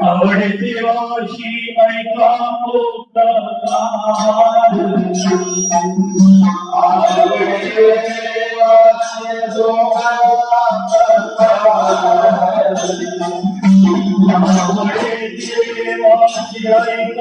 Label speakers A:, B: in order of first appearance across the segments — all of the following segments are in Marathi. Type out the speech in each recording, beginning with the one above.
A: आवडे देवाशी ऐका आवडे देवाशी ऐका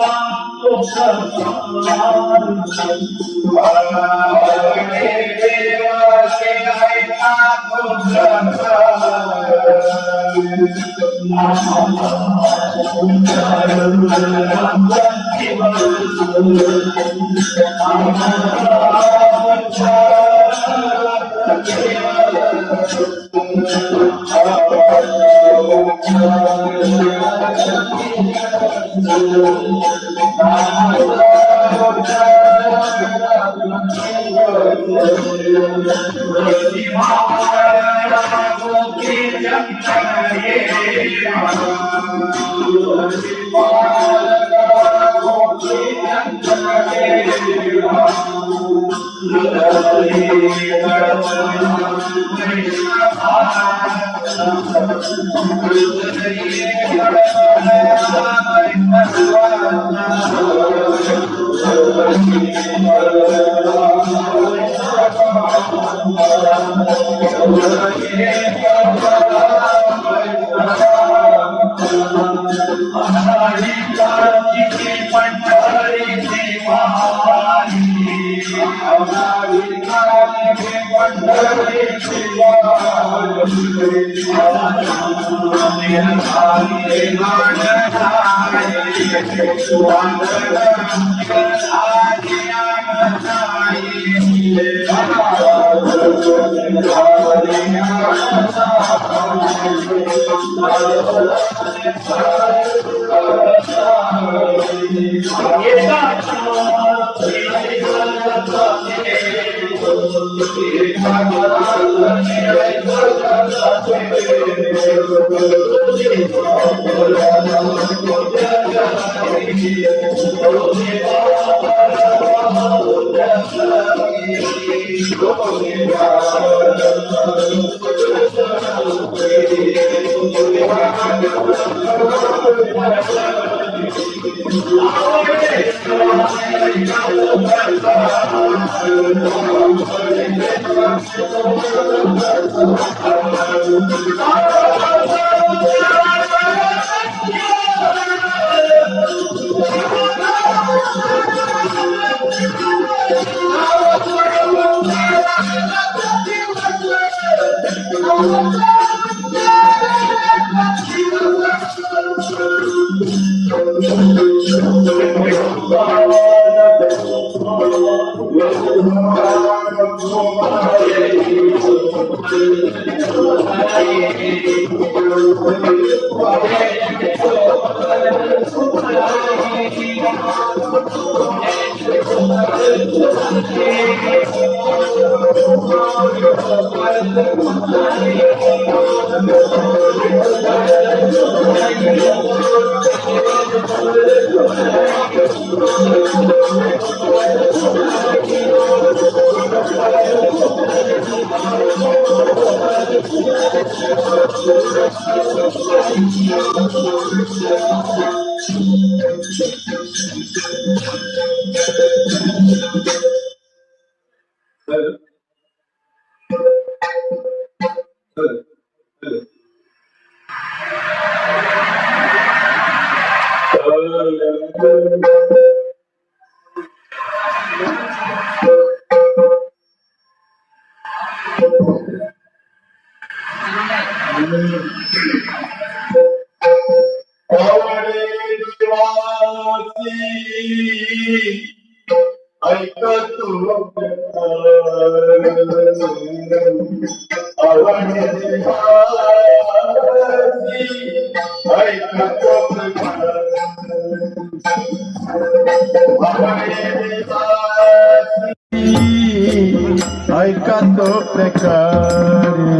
A: ऐका तो प्रकारे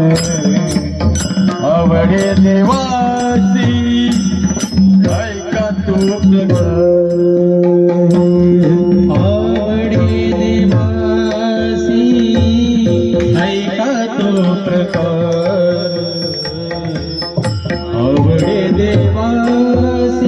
A: आवडे देवासी ऐका तो
B: आवडे देवासी ऐका तो प्रकार आवडे देवासी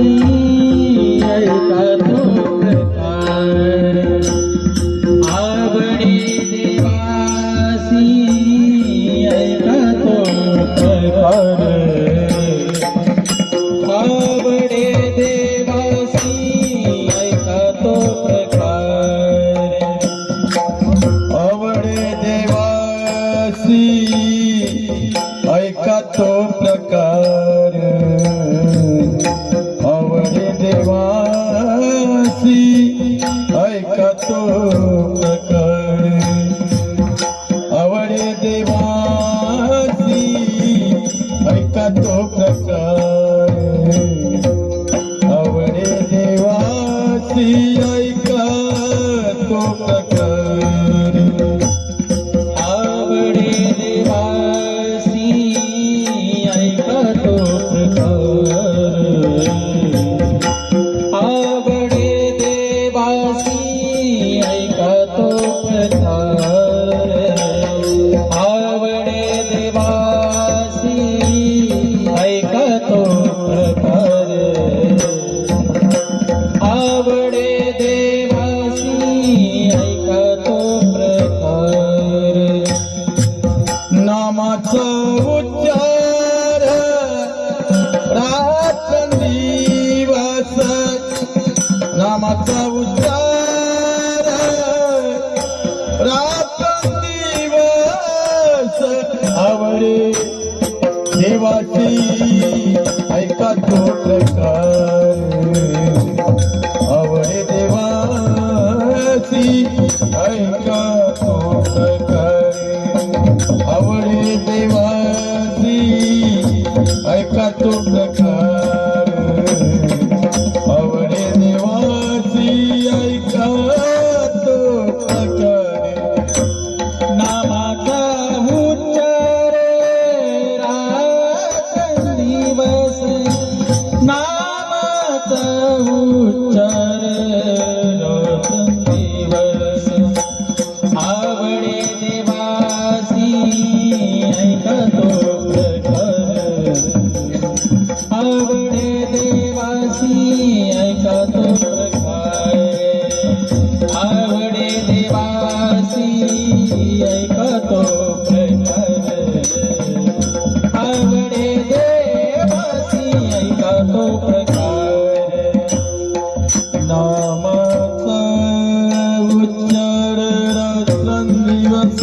A: नामाचा उच्चार रात्रंदिवस आवडे देवाची ऐका तो प्रकार आवडे देवाची ऐका तो प्रकार आवडे देवाची ऐका तो प्रकार आवडे देवाची ऐका तो प्रकार
B: नामाचा उच्चार रात्रंदिवस नामाचा उच्चार रात्रंदिवस आवडे देवासी ऐका तो प्रकार आवडे देवासी ऐका तो प्रकार आवडे देवासी ऐका तो प्रकार आवडे देवासी ऐका तो प्रकार
A: नामाचा उच्चार रात्रंदिवस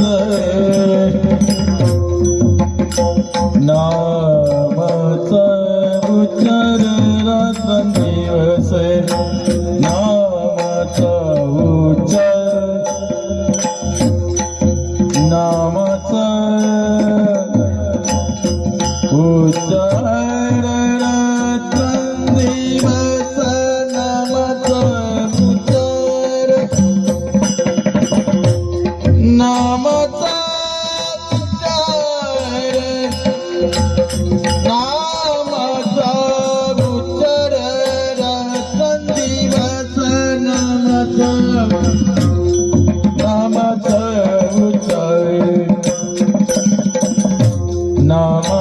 A: नामाचा उच्चार रात्रंदिवस नामाचा उच्चार नामाचा उच्चार रात्रंदिवस नामाचा उच्चार नामाचा नामाचा उच्चार रात्रंदिवस नामाचा नामाचा उच्चार नामाचा उच्चार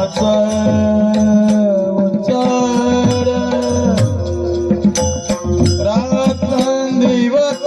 A: रात्रंदिवस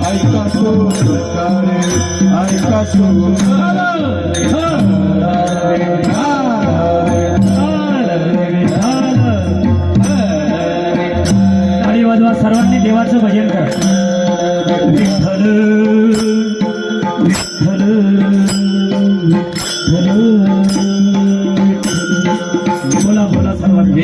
B: ऐका तो
A: ऐका तो
C: टाळी वाजवा सर्वांनी देवाचं भजन करा. विठ्ठल विठ्ठल विठ्ठल. बोला बोला सर्वांनी.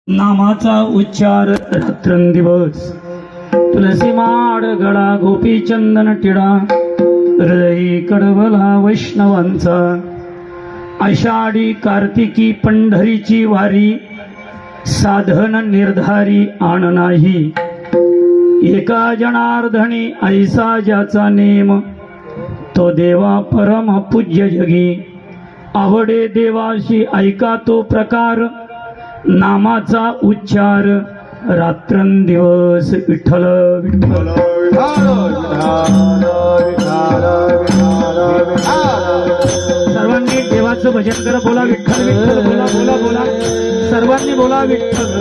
C: नामाचा उच्चार रात्रंदिवस. तुलसी माड गळा गोपी चंदन टिळा हृदयी कडवला वैष्णवांचा. आषाढी कार्तिकी पंढरीची वारी साधन निर्धारी आण नाही. एका जनार्दनी ऐसा ज्याचा नेम तो देवा परम पूज्य जगी. आवडे देवाशी ऐका तो प्रकार नामाचा उच्चार रात्रंदिवस. विठ्ठल विठ्ठल. सर्वांनी देवाचं भजन करा. बोला विठ्ठल विठ्ठल. बोला बोला बोला सर्वांनी बोला विठ्ठल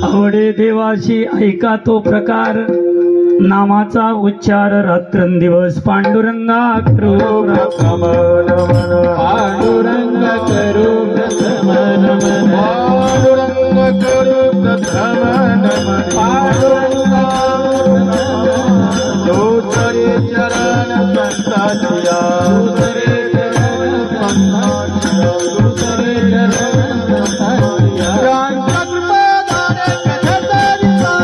C: आवडे देवाशी ऐका तो प्रकार नामाचा उच्चार रात्रंदिवस. पांडुरंगा करू
A: प्रथम नमन
B: पांडुरंग करू प्रथम नमन
A: पांडुरंग करू प्रथम नमन
B: पांडुरंग
A: दोसरे चरण संतांच्या
B: दुसरे चरण संतांच्या दुसरे चरण संतांच्या
A: शांत कृपादाने कथेचा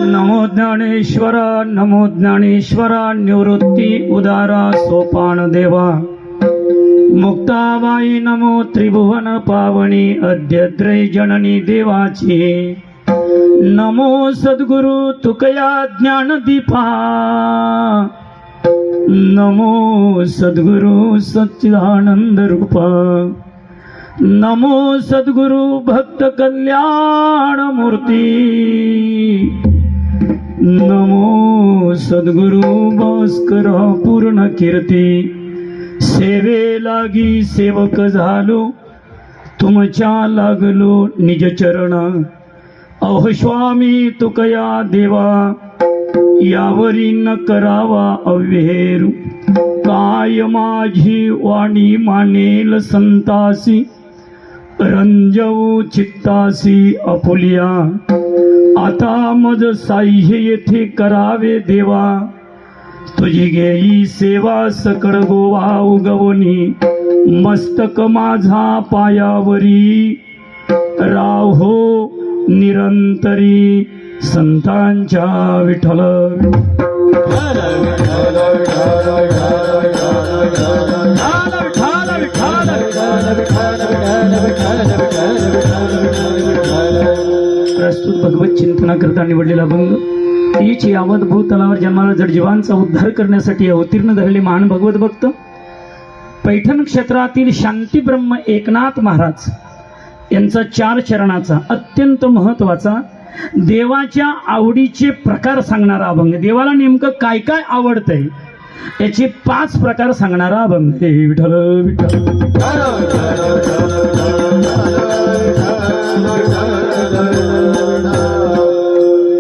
C: नमो ज्ञानेश्वर नमो ज्ञानेश्वर. निवृत्ती उदारा सोपान देवा. मुक्ताबाई नमो त्रिभुवन पावनी. अद्यद्रै जननी देवाची नमो सद्गुरु तुकया ज्ञानदीपा, नमो सद्गुरु सच्चिदानंद रूपा, नमो सद्गुरु भक्त कल्याण मूर्ती, नमो सद्गुरु भास्कर पूर्ण कीर्ती. सेवे लागी सेवक झालो, तुमच्या लागलो निज चरण. अहो स्वामी तुकया देवा, यावरी न करावा अव्हेरू. काय माझी वाणी मानेल संतासी, रंजवू चित्तासी अपुलिया. आता मज साह्य येथे करावे देवा, तुझी घेई सेवा सकळ गोवा उगवणी. मस्तक माझा पायावरी, राहो निरंतरी संतांच्या विठ्ठल. प्रस्तुत भगवत चिंतनाकरता निवडलेला अभंग. हीच यावत भूतलावर जन्माला जडजीवांचा उद्धार करण्यासाठी अवतीर्ण झालेले महान भगवत भक्त पैठण क्षेत्रातील शांती ब्रह्म एकनाथ महाराज यांचा 4 चरणाचा अत्यंत महत्वाचा देवाच्या आवडीचे प्रकार सांगणारा अभंग. देवाला नेमकं काय काय आवडतंय याचे 5 प्रकार सांगणारा अभंग. हे विठ्ठल विठ्ठल.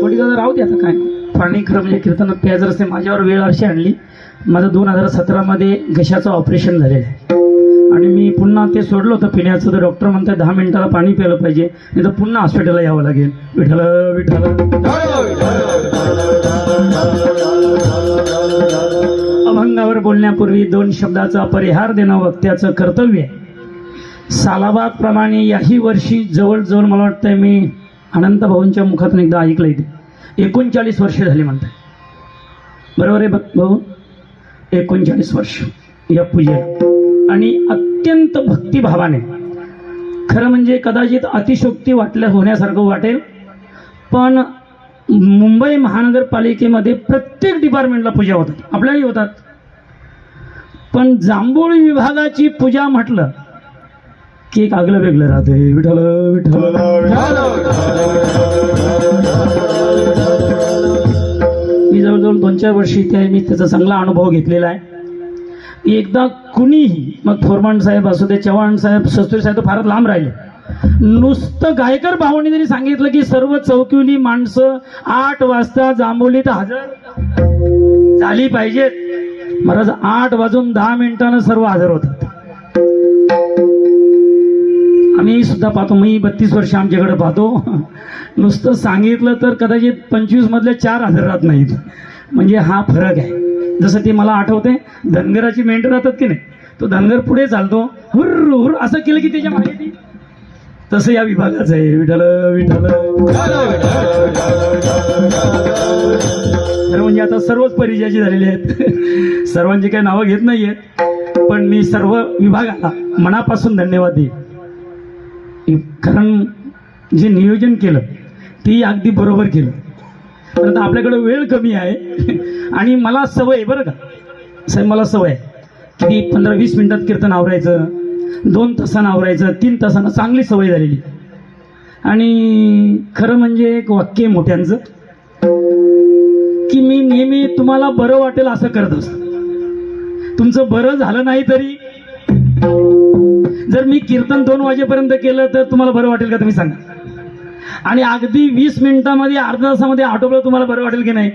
C: कोणी दादा राहू दे आता काय पाणी. खरं म्हणजे कीर्तनात प्यायचं असते. माझ्यावर वेळ अशी आणली, माझं 2017 मध्ये घशाचं ऑपरेशन झालेलं आहे आणि मी पुन्हा ते सोडलं होतं पिण्याचं. तर डॉक्टर म्हणतात 10 मिनिटाला पाणी प्यायलं पाहिजे, नाही तर पुन्हा हॉस्पिटलला यावं लागेल. विठ्ठल विठ्ठल. अभंगावर बोलण्यापूर्वी 2 शब्दाचा परिहार देणं वक्त्याचं कर्तव्य आहे. सालाबाद प्रमाणे याही वर्षी जवळजवळ मला वाटतंय मी अनंत भाऊंच्या मुखातून एकदा ऐकलं इथे 39 वर्ष झाली म्हणतात. बरोबर आहे भाऊ? 39 वर्ष या पूजेला. आणि अत्यंत भक्तिभावाने. खरं म्हणजे कदाचित अतिशोक्ती होण्यासारखं वाटेल, पण मुंबई महानगरपालिकेमध्ये प्रत्येक डिपार्टमेंटला पूजा होतात, आपल्याही होतात. पण जांभोळी विभागाची पूजा म्हटलं की एक आगलं वेगळं राहते. विठ्ठल विठ्ठल. मी जवळजवळ 2-4 वर्षी इथे मी त्याचा चांगला अनुभव घेतलेला आहे. एकदा कुणीही, मग फोरमन साहेब असू दे, चव्हाण साहेब, सस्तुरी साहेब, तो फारच लांब राहिले. नुसतं गायकर भावांनी जरी सांगितलं की सर्व चौकीवली माणसं 8 वाजता जांभोलीत हजर झाली पाहिजेत, महाराज 8 वाजून 10 मिनिटानं सर्व हजर होतात. आम्ही सुद्धा पाहतो, मी 32 वर्ष आमच्याकडे पाहतो. नुसतं सांगितलं तर कदाचित 25 मधले 4 हजर राहत नाहीत. म्हणजे हा फरक आहे. जसं ते मला आठवते, धनगराची मेंढर राहतात की नाही, तो धनगर पुढे चालतो, हुर्र हुर्र असं केलं की त्याच्या मागे ती. तसं या विभागाचं आहे. विठ्ठल विठ्ठल. खरं म्हणजे आता सर्वच परिचयाची झालेले आहेत. सर्वांची काही नावं घेत नाहीयेत, पण मी सर्व विभागाला मनापासून धन्यवाद देईन. कारण जे नियोजन केलं ते अगदी बरोबर केलं. परंतु आपल्याकडे वेळ कमी आहे आणि मला सवय आहे बरं का साहेब, मला सवय आहे की 15-20 मिनिटात कीर्तन आवरायचं, 2 तासानं आवरायचं, 3 तासानं, चांगली सवय झालेली. आणि खरं म्हणजे एक वाक्य मोठ्यांचं की मी नेहमी तुम्हाला बरं वाटेल असं करत असतो. तुमचं बरं झालं नाही तरी जर मी कीर्तन 2 वाजेपर्यंत केलं तर तुम्हाला बरं वाटेल का तुम्ही सांगा. आणि अगदी 20 मिनिटांमध्ये, अर्ध्या तासामध्ये आटोपलं, तुम्हाला बरं वाटेल की नाही?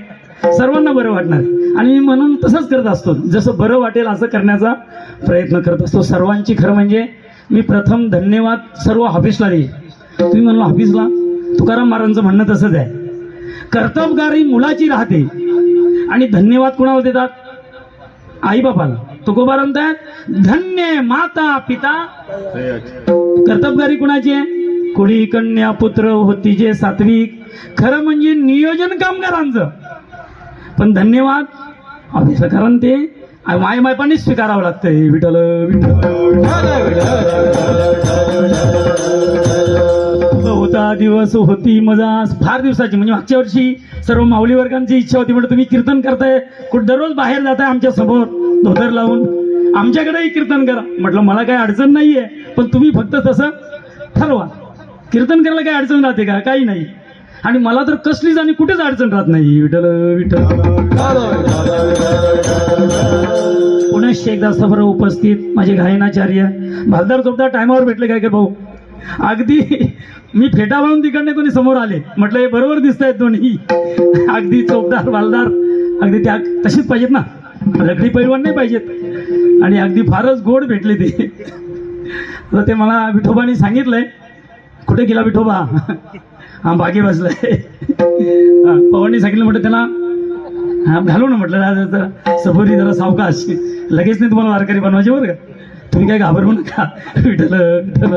C: सर्वांना बरं वाटणार. आणि मी म्हणून तसंच करत असतो, जसं बरं वाटेल असं करण्याचा प्रयत्न करत असतो सर्वांची. खरं म्हणजे मी प्रथम धन्यवाद सर्व हाफिसला देईल. तुम्ही म्हणलो हाफिसला, तुकाराम महाराजांचं म्हणणं तसंच आहे, कर्तबगारी मुलाची राहते. आणि धन्यवाद कुणाला देतात? आई बापाला. तुकोबा म्हणतात धन्य माता पिता. कर्तबगारी कुणाची आहे? कुडी कन्या पुत्र होती जे सात्विक. खरं म्हणजे नियोजन कामगारांचं. पण धन्यवाद ऑफिसला, कारण ते मायमायपानेच स्वीकारावं लागतंय. विठ्ठल विठ्ठल. होता दिवस होती मजा फार दिवसाची. म्हणजे मागच्या वर्षी सर्व माऊली वर्गांची इच्छा होती, म्हणजे तुम्ही कीर्तन करताय, कुठं दररोज बाहेर जाताय आमच्या समोर धोतर लावून, आमच्याकडेही कीर्तन करा. म्हटलं मला काही अडचण नाहीये, पण तुम्ही फक्त तसं ठरवा. कीर्तन करायला काही अडचण राहते का? काही नाही. आणि मला तर कसलीच आणि कुठेच अडचण राहत नाही. विठ्ठल विठ्ठल. पुन्हा एकदा सफर उपस्थित माझे गायनाचार्य भालदार चोपदार टायमावर भेटले काय काय भाऊ. अगदी मी फेटा बाळून तिकडने कोणी समोर आले, म्हटलं हे बरोबर दिसत आहेत दोन्ही. अगदी चोपदार भालदार अगदी त्या तशीच पाहिजेत ना, रगडी पैलवान नाही पाहिजेत. आणि अगदी फारच गोड भेटले ते. तर ते मला विठोबाने सांगितलंय, कुठे गेला विठोबा? हा बागे बसलाय. पवारने सांगितलं, म्हटलं त्याला हा घालू ना, म्हटलं जरा सबुरी जरा सावकाश, लगेच नाही तुम्हाला वारकरी बनवायचे बरं का, तुम्ही काय घाबरू नका. विठ्ठल विठ्ठल.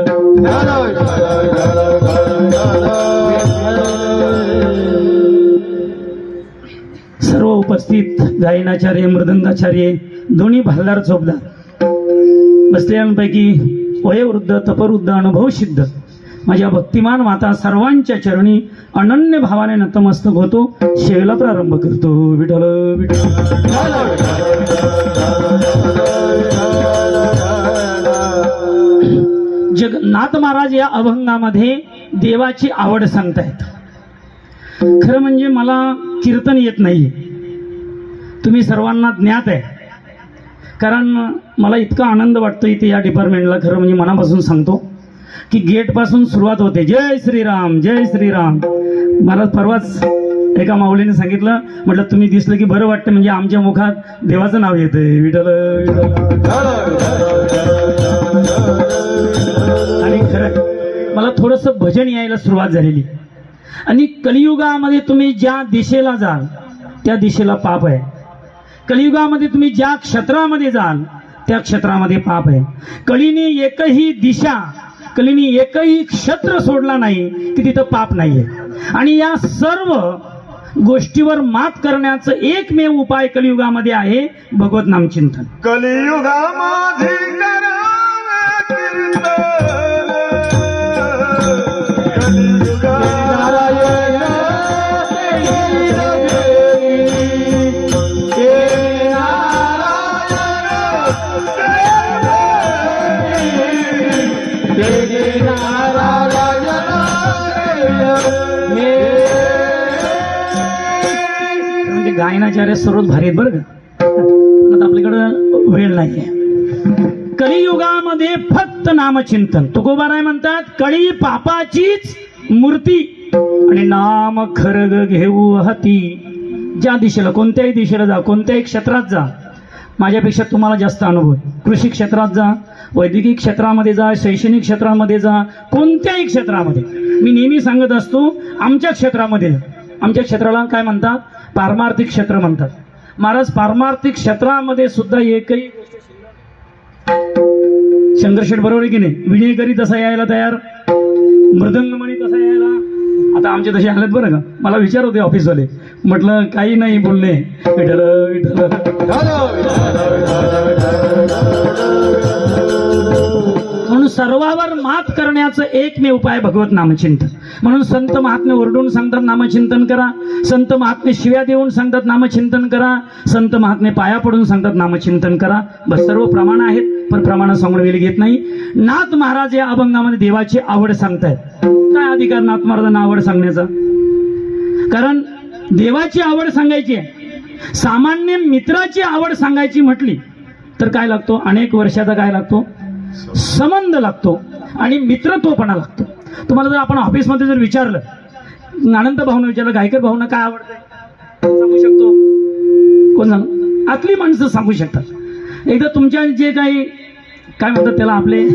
C: सर्व उपस्थित गायनाचार्य मृदंगाचार्य दोन्ही भालदार चोपदार बसलेल्यांपैकी वयोवृद्ध तपवृद्ध अनुभव सिद्ध माझ्या भक्तिमान माता सर्वांच्या चरणी अनन्य भावाने नतमस्तक होतो, सेवेला प्रारंभ करतो. विठ्ठल विठ्ठल. जगन्नाथ महाराज या अभंगामध्ये देवाची आवड सांगतायत. खरं म्हणजे मला कीर्तन येत नाही, तुम्ही सर्वांना ज्ञात आहे. कारण मला इतका आनंद वाटतो इथे या डिपार्टमेंटला, खरं म्हणजे मनापासून सांगतो की गेटपासून सुरुवात होते जय श्रीराम जय श्रीराम. मला परवाच एका माऊलीने सांगितलं, म्हटलं तुम्ही दिसलं की बरं वाटतं, म्हणजे आमच्या मुखात देवाचं नाव येतंय. विठ्ठल विठ्ठल. आणि खरं मला थोडंसं भजन यायला सुरुवात झालेली. आणि कलियुगामध्ये तुम्ही ज्या दिशेला जाल त्या दिशेला पाप आहे. कलियुगामध्ये तुम्ही ज्या क्षेत्रामध्ये जाल त्या क्षेत्रामध्ये पाप आहे. कलीने एकही दिशा, कलीने एकही क्षेत्र सोडला नाही की तिथं पाप नाहीये. आणि या सर्व गोष्टीवर मात करण्याचं एकमेव उपाय कलियुगामध्ये आहे भगवत नामचिंतन.
A: कलियुगामध्ये करावे कीर्तन,
C: म्हणजे गायनाचार्य सर्वच भारी आहेत बरं का, पण आता आपल्याकडं वेळ नाहीये. कलियुगामध्ये फक्त नामचिंतन. तुकोबाराय म्हणतात, कळी पापाचीच मूर्ती आणि नाम खरग घेऊ हाती. ज्या दिशेला, कोणत्याही दिशेला जा, कोणत्याही क्षेत्रात जा, माझ्यापेक्षा तुम्हाला जास्त अनुभव आहे. कृषी क्षेत्रात जा, वैद्यकीय क्षेत्रामध्ये जा, शैक्षणिक क्षेत्रामध्ये जा, कोणत्याही क्षेत्रामध्ये. मी नेहमी सांगत असतो, आमच्या क्षेत्रामध्ये, आमच्या क्षेत्राला काय म्हणतात? पारमार्थिक क्षेत्र म्हणतात. महाराज पारमार्थिक क्षेत्रामध्ये सुद्धा एकही शंकरशेठ बरोबर आहे की नाही? विणेकरी तसा यायला तयार, मृदंगमणी तसा यायला. आता आमचे तसे आलेत बरं का. मला विचार होते ऑफिसवाले, म्हटलं काही नाही बोलणे. विठ्ठल विठ्ठल. म्हणून सर्वावर मात करण्याचं एकमेव उपाय भगवत नामचिंतन. म्हणून संत महात्मे ओरडून सांगतात नामचिंतन करा, संत महात्मे शिव्या देऊन सांगतात नामचिंतन करा, संत महात्मे पाया पडून सांगतात नामचिंतन करा. बस सर्व प्रमाण आहेत, पण प्रमाण सांगून वेळ घेत नाही. नाथ महाराज या अभंगामध्ये देवाची आवड सांगतायत. काय अधिकार नाथ महाराजांना आवड सांगण्याचा? कारण देवाची आवड सांगायची आहे. सामान्य मित्राची आवड सांगायची म्हटली तर काय लागतो? अनेक वर्षाचा काय लागतो? संबंध लागतो आणि मित्रत्वपणा लागतो. तुम्हाला जर आपण ऑफिसमध्ये जर विचारलं, अनंत भाऊनं विचारलं, गायकर भाऊंना काय आवडतंय, सांगू शकतो? कोण सांग? आतली माणसं सांगू शकतात. एकदा तुमच्या जे काही काय म्हणतात त्याला, आपले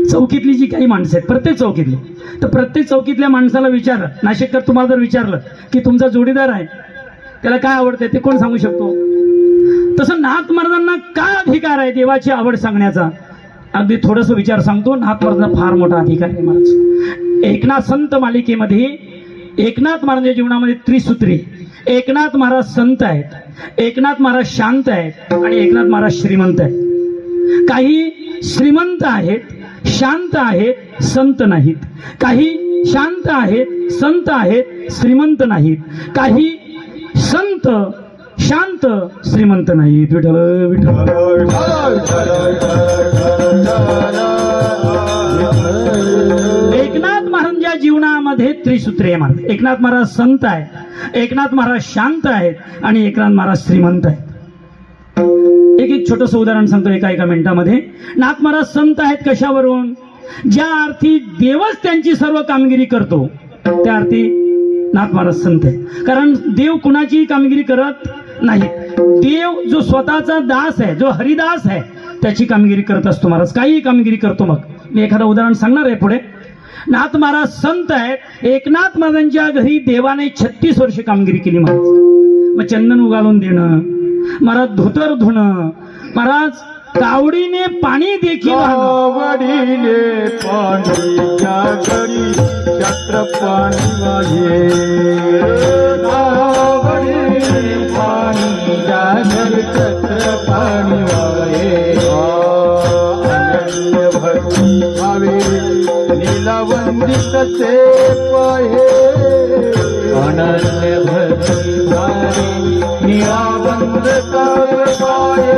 C: चौकीतली जी काही माणसं आहेत, प्रत्येक चौकीतली, तर प्रत्येक चौकीतल्या माणसाला विचार, नाशिककर तुम्हाला जर विचारलं की तुमचा जोडीदार आहे त्याला काय आवडतंय, ते कोण सांगू शकतो? तसं नाथ महाराजांना काय अधिकार आहे देवाची आवड सांगण्याचा? अगदी थोडस विचार सांगतो. नाथ महाराजांना फार मोठा अधिकार आहे महाराज. एकनाथ संत मालिकेमध्ये एकनाथ महाराजांच्या जीवनामध्ये त्रिसूत्री. एकनाथ महाराज संत आहेत, एकनाथ महाराज शांत आहेत आणि एकनाथ महाराज श्रीमंत आहेत. काही श्रीमंत आहेत, शांत आहेत, संत नाहीत. काही शांत आहेत, संत आहेत, श्रीमंत नाहीत. काही संत शांत श्रीमंत नाहीत. विठ्ठल विठ्ठल. एकनाथ महाराजांच्या जीवनामध्ये त्रिसूत्री आहे महाराज. एकनाथ महाराज संत आहे, एकनाथ महाराज शांत आहेत आणि एकनाथ महाराज श्रीमंत आहेत. एक छोटस उदाहरण सांगतो एका मिनिटामध्ये. नाथ महाराज संत आहेत कशावरून? ज्या अर्थी देवच त्यांची सर्व कामगिरी करतो त्या अर्थी नाथ महाराज संत आहे. कारण देव कुणाची कामगिरी करत नाही. देव जो स्वतःचा दास आहे, जो हरिदास आहे, त्याची कामगिरी करत असतो महाराज. काही कामगिरी करतो. मग मी एखादं उदाहरण सांगणार आहे पुढे. नाथ महाराज संत आहेत. एकनाथ महाराजांच्या घरी देवाने 36 वर्ष कामगिरी केली महाराज. मग चंदन उगाळून देणं, महाराज धोतर धुणं, महाराज कावडीने पाणी देखील
A: कावडीने पाणीच्या घरी चक्र पाणी वाहे. कावडीने पाणीच्या घरी चक्र पाणी वाहे. अनन्य भक्ती भावे नीलवंदित से पाहे.
B: अनन्य भक्ती भावे
A: निरावंदित पाहे.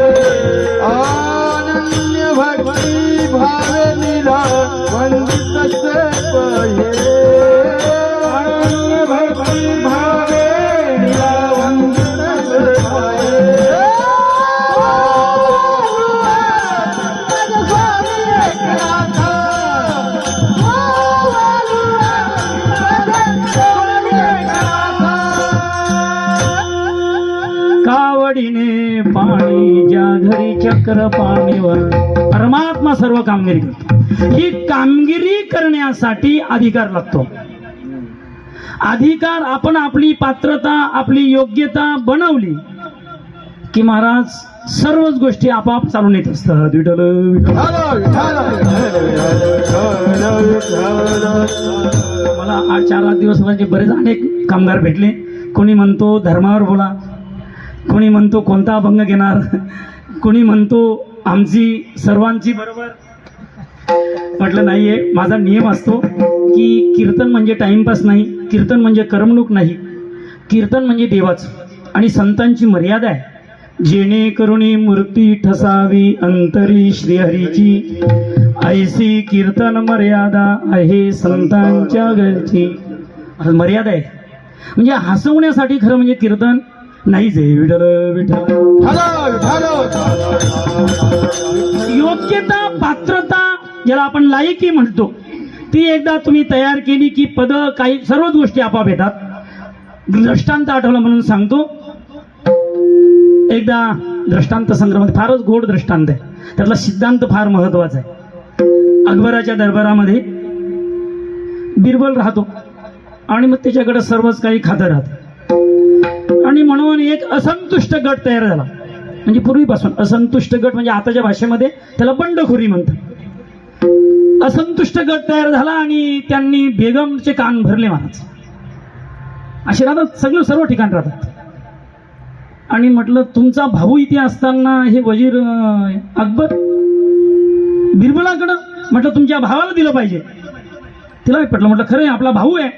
A: अनन्य भक्ती भावे निरावंदित से पाहे. अनन्य भक्ती भावे निरावंदित से पाहे.
C: कावडीने पाणी ज्या घरी चक्र पाणीवर. परमात्मा सर्व कामगिरी करतो. ही कामगिरी करण्यासाठी अधिकार लागतो. अधिकार आपण आपली पात्रता, आपली योग्यता बनवली की महाराज सर्वच गोष्टी आपोआप चालून येत असतात. विठ्ठल विठ्ठल. मला 4-8 दिवस म्हणजे बरेच अनेक कामगार भेटले. कोणी म्हणतो धर्मावर बोला, कोणी म्हणतो कोणता अभंग घेणार, कोणी म्हणतो आमची सर्वांची बरोबर. म्हटलं नाहीये, माझा नियम असतो की कीर्तन म्हणजे टाइमपास नाही, कीर्तन म्हणजे करमणूक नाही, कीर्तन म्हणजे देवाचं आणि संतांची मर्यादा आहे. जेणेकरून मूर्ती ठसावी अंतरी श्रीहरीची, ऐसी कीर्तन मर्यादा आहे संतांच्या घरची. मर्यादा आहे म्हणजे हसवण्यासाठी खरं म्हणजे कीर्तन नाहीच आहे. विठ्ठल विठ्ठल. योग्यता, पात्रता ज्याला आपण लायकी म्हणतो, ती एकदा तुम्ही तयार केली की पद काही सर्वच गोष्टी आपोआप येतात. दृष्टांत आठवला म्हणून सांगतो. एकदा दृष्टांत संग्रहामध्ये फारच गोड दृष्टांत आहे. त्यातला सिद्धांत फार महत्वाचा आहे. अकबराच्या दरबारामध्ये बिरबल राहतो आणि मग त्याच्याकडे सर्वच काही खातं राहतं. आणि म्हणून एक असंतुष्ट गट तयार झाला. म्हणजे पूर्वीपासून असंतुष्ट गट म्हणजे आताच्या भाषेमध्ये त्याला बंडखोरी म्हणतात. असंतुष्ट गट तयार झाला आणि त्यांनी बेगमचे कान भरले महाराज. असे राहतात सगळं, सर्व ठिकाण राहतात. आणि म्हटलं तुमचा भाऊ इथे असताना हे वजीर अकबर बिरबलाकडं, म्हटलं तुमच्या भावाला दिलं पाहिजे. तिला पटलं. म्हटलं खरं आहे, आपला भाऊ आहे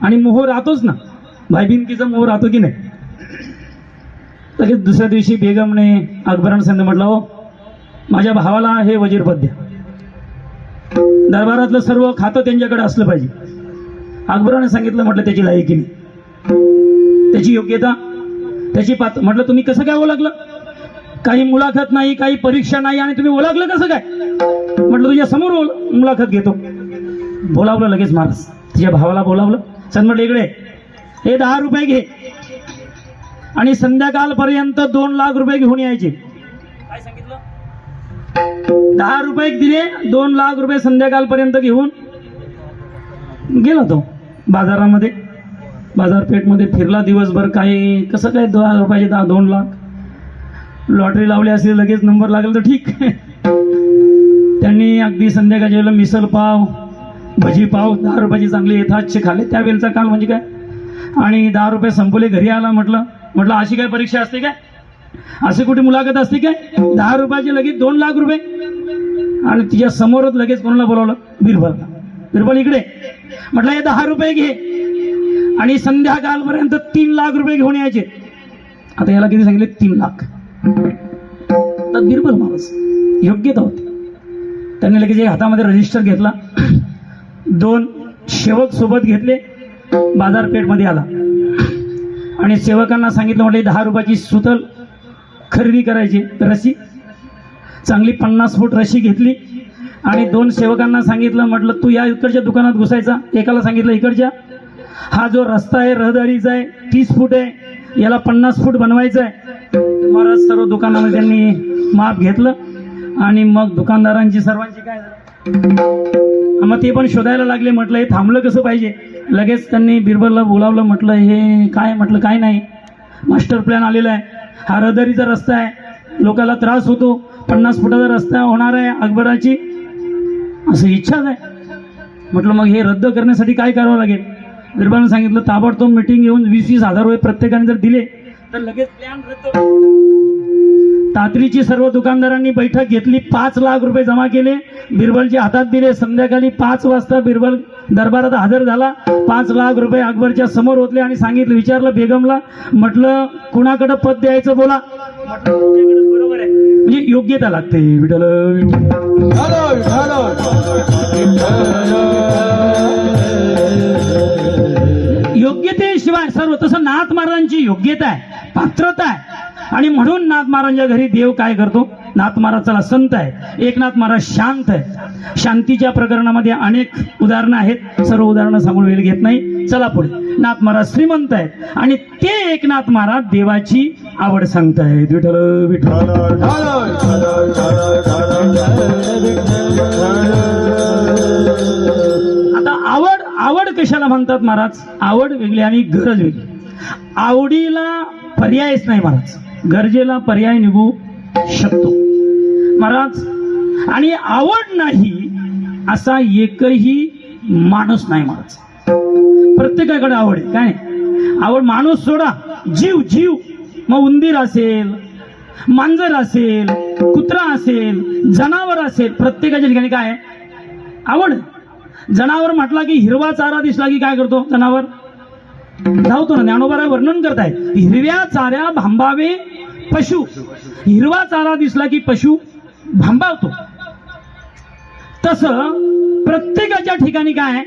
C: आणि मोह राहतोच ना, भाईबिंदकीचा मोह राहतो की नाही. लगेच दुसऱ्या दिवशी बेगमने अकबरांना सांगितलं, म्हटलं हो माझ्या भावाला हे वजीरपद द्या, दरबारातलं सर्व खातं त्यांच्याकडे असलं पाहिजे. अकबराने सांगितलं, म्हटलं त्याची लायकी नाही, त्याची योग्यता, त्याची म्हटलं तुम्ही कसं काय ओळखलं? काही मुलाखत नाही, काही परीक्षा नाही आणि तुम्ही ओळखलं कसं काय? म्हटलं तुझ्या समोर मुलाखत घेतो. बोलावलं लगेच महाराज, तुझ्या भावाला बोलावलं. सर म्हटलं इकडे, हे 10 रुपये घे आणि संध्याकाळपर्यंत 2 लाख रुपये घेऊन यायचे. काय सांगितलं? 10 रुपये दिले, 2 लाख रुपये संध्याकाळपर्यंत घेऊन गेला. तो बाजारामध्ये, बाजारपेठमध्ये फिरला दिवसभर. काही कसं काय 10 रुपयाचे 2 लाख, लॉटरी लावली असेल, लगेच नंबर लागेल तर ठीक. त्यांनी अगदी संध्याकाळच्या वेळेला मिसल पाव, भजी पाव 10 रुपयाची चांगली यथाच्छ खाल्ले. त्यावेळेचा काळ म्हणजे काय. आणि 10 रुपये संपले, घरी आला. म्हटलं अशी काय परीक्षा असते काय, अशी कुठे मुलाखत असते काय? 10 रुपयाचे लगेच 2 लाख रुपये. आणि तिच्या समोरच लगेच कोणाला बोलावलं? बिरबलला. बिरबल इकडे. म्हटलं हे 10 रुपये घे आणि संध्याकाळपर्यंत 3 लाख रुपये घेऊन यायचे. आता याला किती सांगितले? 3 लाख. तर बिरबल माणूस योग्यता होती. त्यांनी लगेच एक हातामध्ये रजिस्टर घेतला, 2 सेवक सोबत घेतले, बाजारपेठमध्ये आला आणि सेवकांना सांगितलं, म्हटलं 10 रुपयाची सुतल खरेदी करायची. रशी चांगली 50 फूट रशी घेतली आणि 2 सेवकांना सांगितलं, म्हटलं तू या इकडच्या दुकानात घुसायचा. एकाला सांगितलं इकडच्या, हा जो रस्ता आहे रहदारीचा आहे 30 फूट आहे, याला 50 फूट बनवायचा आहे. महाराज सर्व दुकानामध्ये त्यांनी माप घेतलं आणि मग दुकानदारांची सर्वांची काय झालं, मग ते पण शोधायला लागले. म्हटलं हे थांबलं कसं पाहिजे. लगेच त्यांनी बिरबलला बोलावलं. म्हटलं हे काय? म्हटलं काय नाही, मास्टर प्लॅन आलेला आहे, हा रहदारीचा रस्ता आहे, लोकांना त्रास होतो, 50 फुटाचा रस्ता होणार आहे अकबराची, असं इच्छाच आहे. म्हटलं मग हे रद्द करण्यासाठी काय करावं लागेल. बिरबलने सांगितलं ताबडतोब मीटिंग घेऊन 20-20 हजार रुपये प्रत्येकाने जर दिले तर लगेच प्लॅन रद्द. तातडीची सर्व दुकानदारांनी बैठक घेतली, 5 लाख रुपये जमा केले, बिरबलच्या हातात दिले. संध्याकाळी 5 वाजता बिरबल दरबारात हजर झाला. 5 लाख रुपये अकबरच्या समोर होतले आणि सांगितलं, विचारलं बेगमला, म्हटलं कुणाकडे पद द्यायचं बोला. म्हटलं तुमच्याकडे बरोबर आहे. म्हणजे योग्यता लागते. विठ्ठल योग्यतेशिवाय सर्व. तसं नाथ महाराजांची योग्यता आहे, पात्रता आहे आणि म्हणून नाथ महाराजांच्या घरी देव काय करतो. नाथ महाराज चला संत आहे, एकनाथ महाराज शांत आहे. शांतीच्या प्रकरणामध्ये अनेक उदाहरणं आहेत, सर्व उदाहरणं सांगून वेळ घेत नाही. चला पुढे. नाथ महाराज श्रीमंत आहेत आणि ते एकनाथ महाराज देवाची आवड सांगतायत. विठ्ठल विठ्ठल. आता आवड कशाला म्हणतात महाराज. आवड वेगळी आणि गरज वेगळी. आवडीला पर्यायच नाही महाराज, गरजेला पर्याय निघू शकतो महाराज. आणि आवड नाही असा एकही माणूस नाही महाराज. प्रत्येकाकडे आवड आहे. काय आवड? माणूस सोडा, जीव जीव. मग उंदीर असेल, मांजर असेल, कुत्रा असेल, जनावर असेल, प्रत्येकाच्या ठिकाणी काय आवड. जनावर म्हटला की हिरवा चारा दिसला की काय करतो जनावर? धावतो ना. ज्ञानोबा वर्णन करताय, हिरव्या चाऱ्या भांबावे पशु. हिरवा चारा दिसला की पशु भांबावतो. तसं प्रत्येकाच्या ठिकाणी काय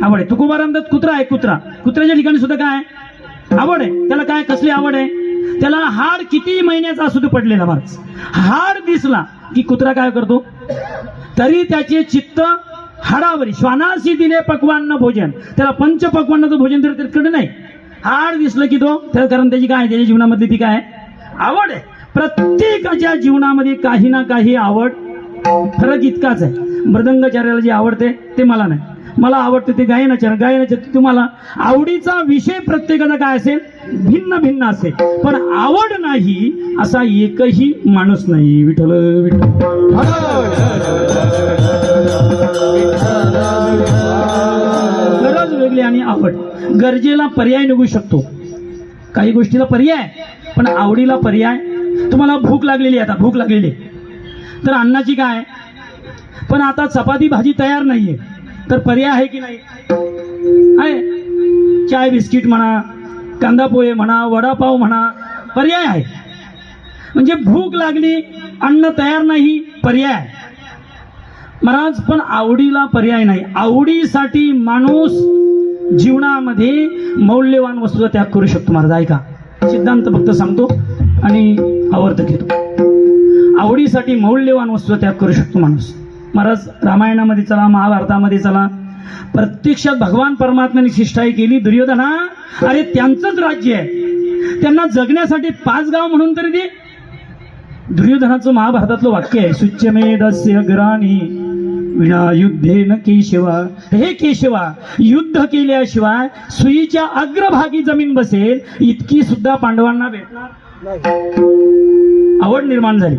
C: आवड आहे. तुकोबारामदास कुत्रा आहे, कुत्र्याच्या ठिकाणी सुद्धा काय आवड आहे. त्याला काय कसली आवड आहे? त्याला हाड किती महिन्याचा असू दे पडलेला माणूस, हाड दिसला की कुत्रा काय करतो, तरी त्याचे चित्त हाडावर. श्वानासी दिले पक्वान्न भोजन, त्याला पंचपक्वान्नाचं भोजन तरी त्याच्याकडे नाही. हाड दिसलं की तो त्याला, कारण त्याची काय त्याच्या जीवनामधली ती काय आवड आहे. प्रत्येकाच्या जीवनामध्ये काही ना काही आवड. फरक इतकाच आहे, मृदंगाचार्याला जे आवडते ते मला नाही, मला आवडते ते गायनाचार्य तुम्हाला. आवडीचा विषय प्रत्येकाचा काय असेल भिन्न भिन्न असेल, पण आवड नाही असा एकही माणूस नाही. विठ्ठल विठ्ठल. गरज वेगळी आणि आवड. गरजेला पर्याय निघू शकतो, काही गोष्टीला पर्याय, पण आवडीला पर्याय. तुम्हाला भूक लागलेली आहे, आता भूक लागलेली तर अन्नाची काय, पण आता चपाती भाजी तयार नाहीये तर पर्याय आहे की नाही आहे. चाय बिस्किट म्हणा, कांदा पोहे म्हणा, वडापाव म्हणा, पर्याय आहे. म्हणजे भूक लागली, अन्न तयार नाही, पर्याय महाराज. पण आवडीला पर्याय नाही. आवडीसाठी माणूस जीवनामध्ये मौल्यवान वस्तूचा त्याग करू शकतो महाराज. ऐका, सिद्धांत फक्त सांगतो आणि आवर्त घेतो. आवडीसाठी मौल्यवान वस्तूचा त्याग करू शकतो माणूस महाराज. रामायणामध्ये चला, महाभारतामध्ये चला, प्रत्यक्षात भगवान परमात्म्याने शिष्टाई केली. दुर्योधना, अरे त्यांचंच राज्य आहे, त्यांना जगण्यासाठी 5 गाव म्हणून तरी दे. दुर्योधनाचं महाभारतातलं वाक्य आहे, सुच्यमेधस्य ग्राणी विना युद्धेन केशवा. हे केशवा, युद्ध केल्याशिवाय सुईच्या अग्रभागी जमीन बसेल इतकी सुद्धा पांडवांना भेटणार. आवड निर्माण झाली.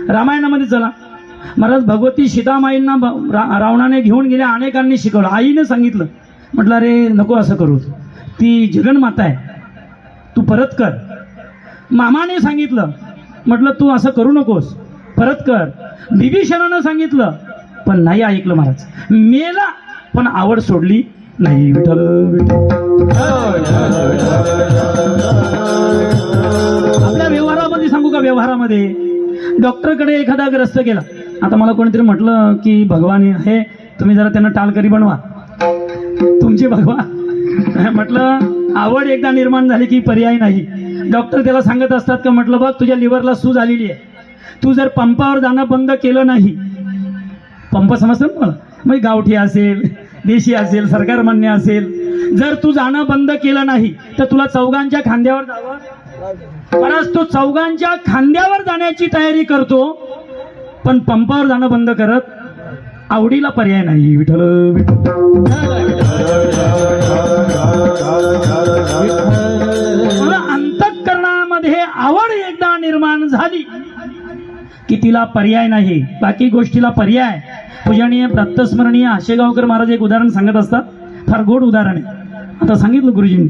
C: रामायणामध्ये चला महाराज, भगवती सीतामाईंना रावणाने घेऊन गेल्या, अनेकांनी शिकवलं. आईने सांगितलं, म्हटलं अरे नको असं करू, ती जगन्माता आहे, तू परत कर. मामाने सांगितलं, म्हटलं तू असं करू नकोस, परत कर. विभीषणानं सांगितलं, पण नाही ऐकलं महाराज. मेला पण आवड सोडली नाही. विठ्ठल आपल्या व्यवहारामध्ये सांगू का, व्यवहारामध्ये डॉक्टरकडे एखादा ग्रस्त गेला. आता मला कोणीतरी म्हटलं की भगवान हे तुम्ही जरा त्यांना टालकरी बनवा, तुमची भगवा. म्हटलं आवड एकदा निर्माण झाली की पर्याय नाही. डॉक्टर त्याला सांगत असतात का, म्हटलं बघ तुझ्या लिव्हरला सूज आलेली आहे, तू जर पंपावर जाणं बंद केलं नाही, पंप समजतं ना मला, म्हणजे गावठी असेल, देशी असेल, सरकार मान्य असेल, जर तू जाणं बंद केलं नाही तर तुला चौघांच्या खांद्यावर जावं. बराच तो चौघांच्या खांद्यावर जाण्याची तयारी करतो, पण पंपावर जाणं बंद करत आवडीला पर्याय नाही. विठ्ठल अंतःकरणामध्ये आवड एकदा निर्माण झाली की तिला पर्याय नाही, बाकी गोष्टीला पर्याय. पूजनीय प्रातस्मरणीय आशेगावकर महाराज एक उदाहरण सांगत असतात, फार गोड उदाहरण आहे. आता सांगितलं गुरुजींनी.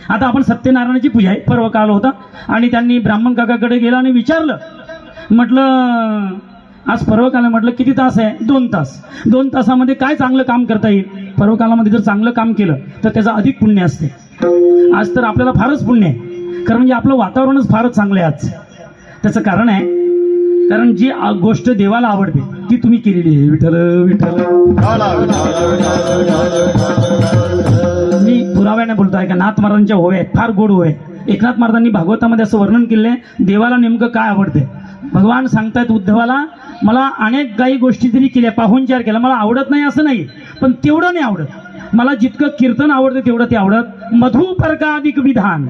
C: आता आपण सत्यनारायणाची पूजा आहे, पर्व काल होता, आणि त्यांनी ब्राह्मण काकाकडे गेला आणि विचारलं, म्हटलं आज पर्व काल, म्हटलं किती तास आहे? 2 तास. 2 तासामध्ये काय चांगलं काम करता येईल? पर्व कालामध्ये जर चांगलं काम केलं तर त्याचं अधिक पुण्य असते. आज तर आपल्याला फारच पुण्य आहे, कारण म्हणजे आपलं वातावरणच फारच चांगलं आहे आज. त्याचं कारण आहे, कारण जी गोष्ट देवाला आवडते ती तुम्ही केलेली आहे. विठ्ठल विठ्ठल. मी पुराव्याने बोलतो आहे का, नाथ महाराजांच्या ओव्या आहेत, फार गोड ओव्या आहेत. एकनाथ महाराजांनी भागवतामध्ये असं वर्णन केलं आहे, देवाला नेमकं काय आवडते. भगवान सांगतायत उद्धवाला, मला अनेक काही गोष्टी तरी केल्या, पाहुणचार केला, मला आवडत नाही असं नाही, पण तेवढं नाही आवडत. मला जितकं कीर्तन आवडतं तेवढं ते आवडत. मधुपर्काधिक विधान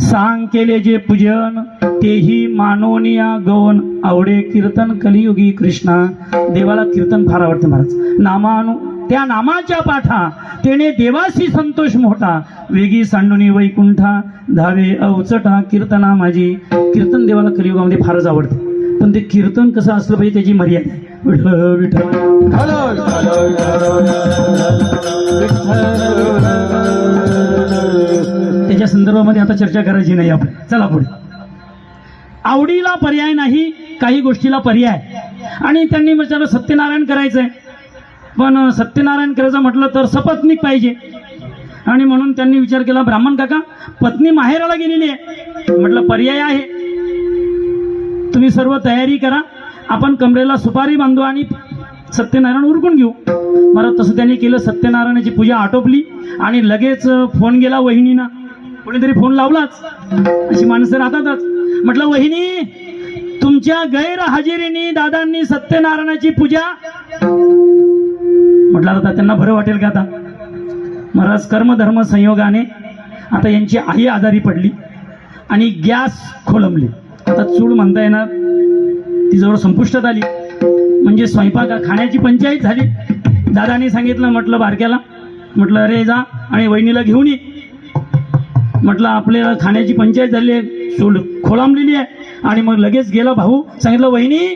C: सांग केले जे पूजन, तेही मानोनिया गौन आवडे कीर्तन कलियुगी कृष्णा. देवाला कीर्तन फार आवडतं महाराज. नामानु त्या नामाच्या पाठा तेने देवासी संतोष मोठा, वेगी सांडुनी वैकुंठा धावे अवचटा कीर्तना माझी. कीर्तन देवाला कलियुगामध्ये फारच आवडतं, पण ते कीर्तन कसं असलं पाहिजे त्याची मर्यादा आहे. विठ्ठल विठ्ठल. त्याच्या संदर्भामध्ये आता चर्चा करायची नाही आपण. चला पुढे. आवडीला पर्याय नाही, काही गोष्टीला पर्याय. आणि त्यांनी विचारलं सत्यनारायण करायचंय, पण सत्यनारायण करायचं म्हटलं तर सपत्नीक पाहिजे. आणि म्हणून त्यांनी विचार केला, ब्राह्मण काका पत्नी माहेराला गेलेली आहे. म्हटलं पर्याय आहे, तुम्ही सर्व तयारी करा, आपण कमरेला सुपारी बांधू आणि सत्यनारायण उरकून घेऊ. मला तसं त्यांनी केलं. सत्यनारायणाची पूजा आटोपली आणि लगेच फोन गेला वहिनीना. कोणीतरी फोन लावलाच, अशी माणसं राहतातच. म्हटलं वहिनी, तुमच्या गैरहजेरीने दादांनी सत्यनारायणाची पूजा. म्हटलं आता त्यांना बरं वाटेल का? आता महाराज कर्मधर्म संयोगाने आता यांची आई आजारी पडली आणि गॅस खोळंबली. आता चूड म्हणता येणार, ती जवळ संपुष्टात आली, म्हणजे स्वयंपाक खाण्याची पंचायत झाली. दादानी सांगितलं, म्हटलं बारक्याला, म्हटलं अरे जा आणि वहिनीला घेऊन ये. म्हटलं आपल्याला खाण्याची पंचायत झाली आहे, चूड खोळंबलेली आहे. आणि मग लगेच गेला भाऊ, सांगितलं वहिनी,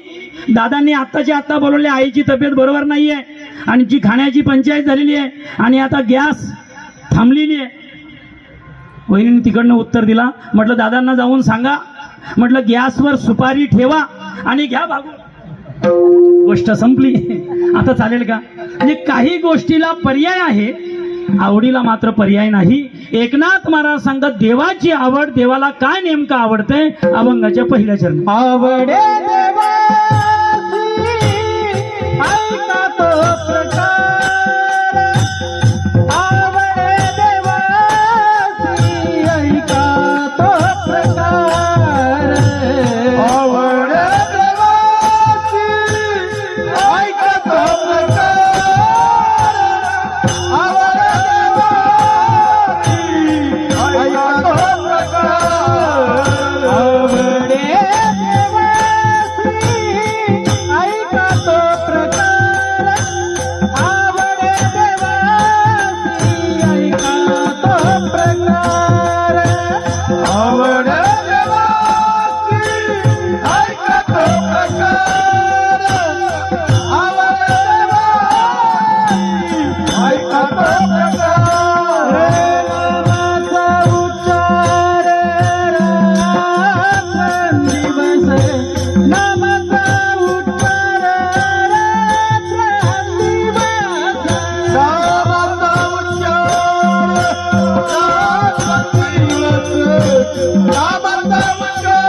C: दादांनी आत्ताच्या आत्ता बोलवले, आईची तब्येत बरोबर नाही आहे आणि जी खाण्याची पंचायत झालेली आहे आणि आता गॅस थांबलेली आहे. वहिनीने तिकडनं उत्तर दिला, म्हटलं दादांना जाऊन सांगा, म्हटलं गॅसवर सुपारी ठेवा आणि घ्या भागू. गोष्ट संपली. आता चालेल का? म्हणजे काही गोष्टीला पर्याय आहे, आवडीला मात्र पर्याय नाही. एकनाथ महाराज सांगतात, देवाची आवड, देवाला काय नेमकं आवडतंय? अभंगाच्या पहिल्या चरणी
A: आवडे देवासी ऐका तो प्रकार, आवडे देवासी ऐका तो प्रकार, आवडे देवासी ऐका तो प्रकार, आवडे देवासी ऐका तो प्रकार, आवडे नामाचा उच्चार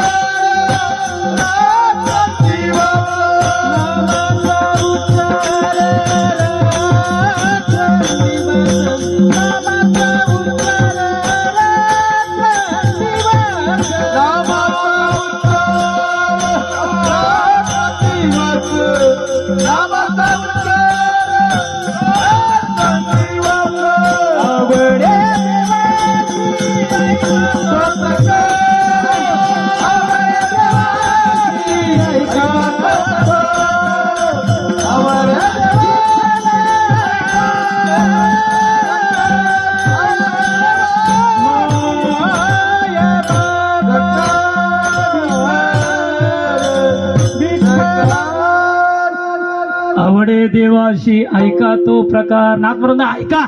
C: आवडे देवाशी ऐका तो प्रकार. नाथपर्यंत ऐका,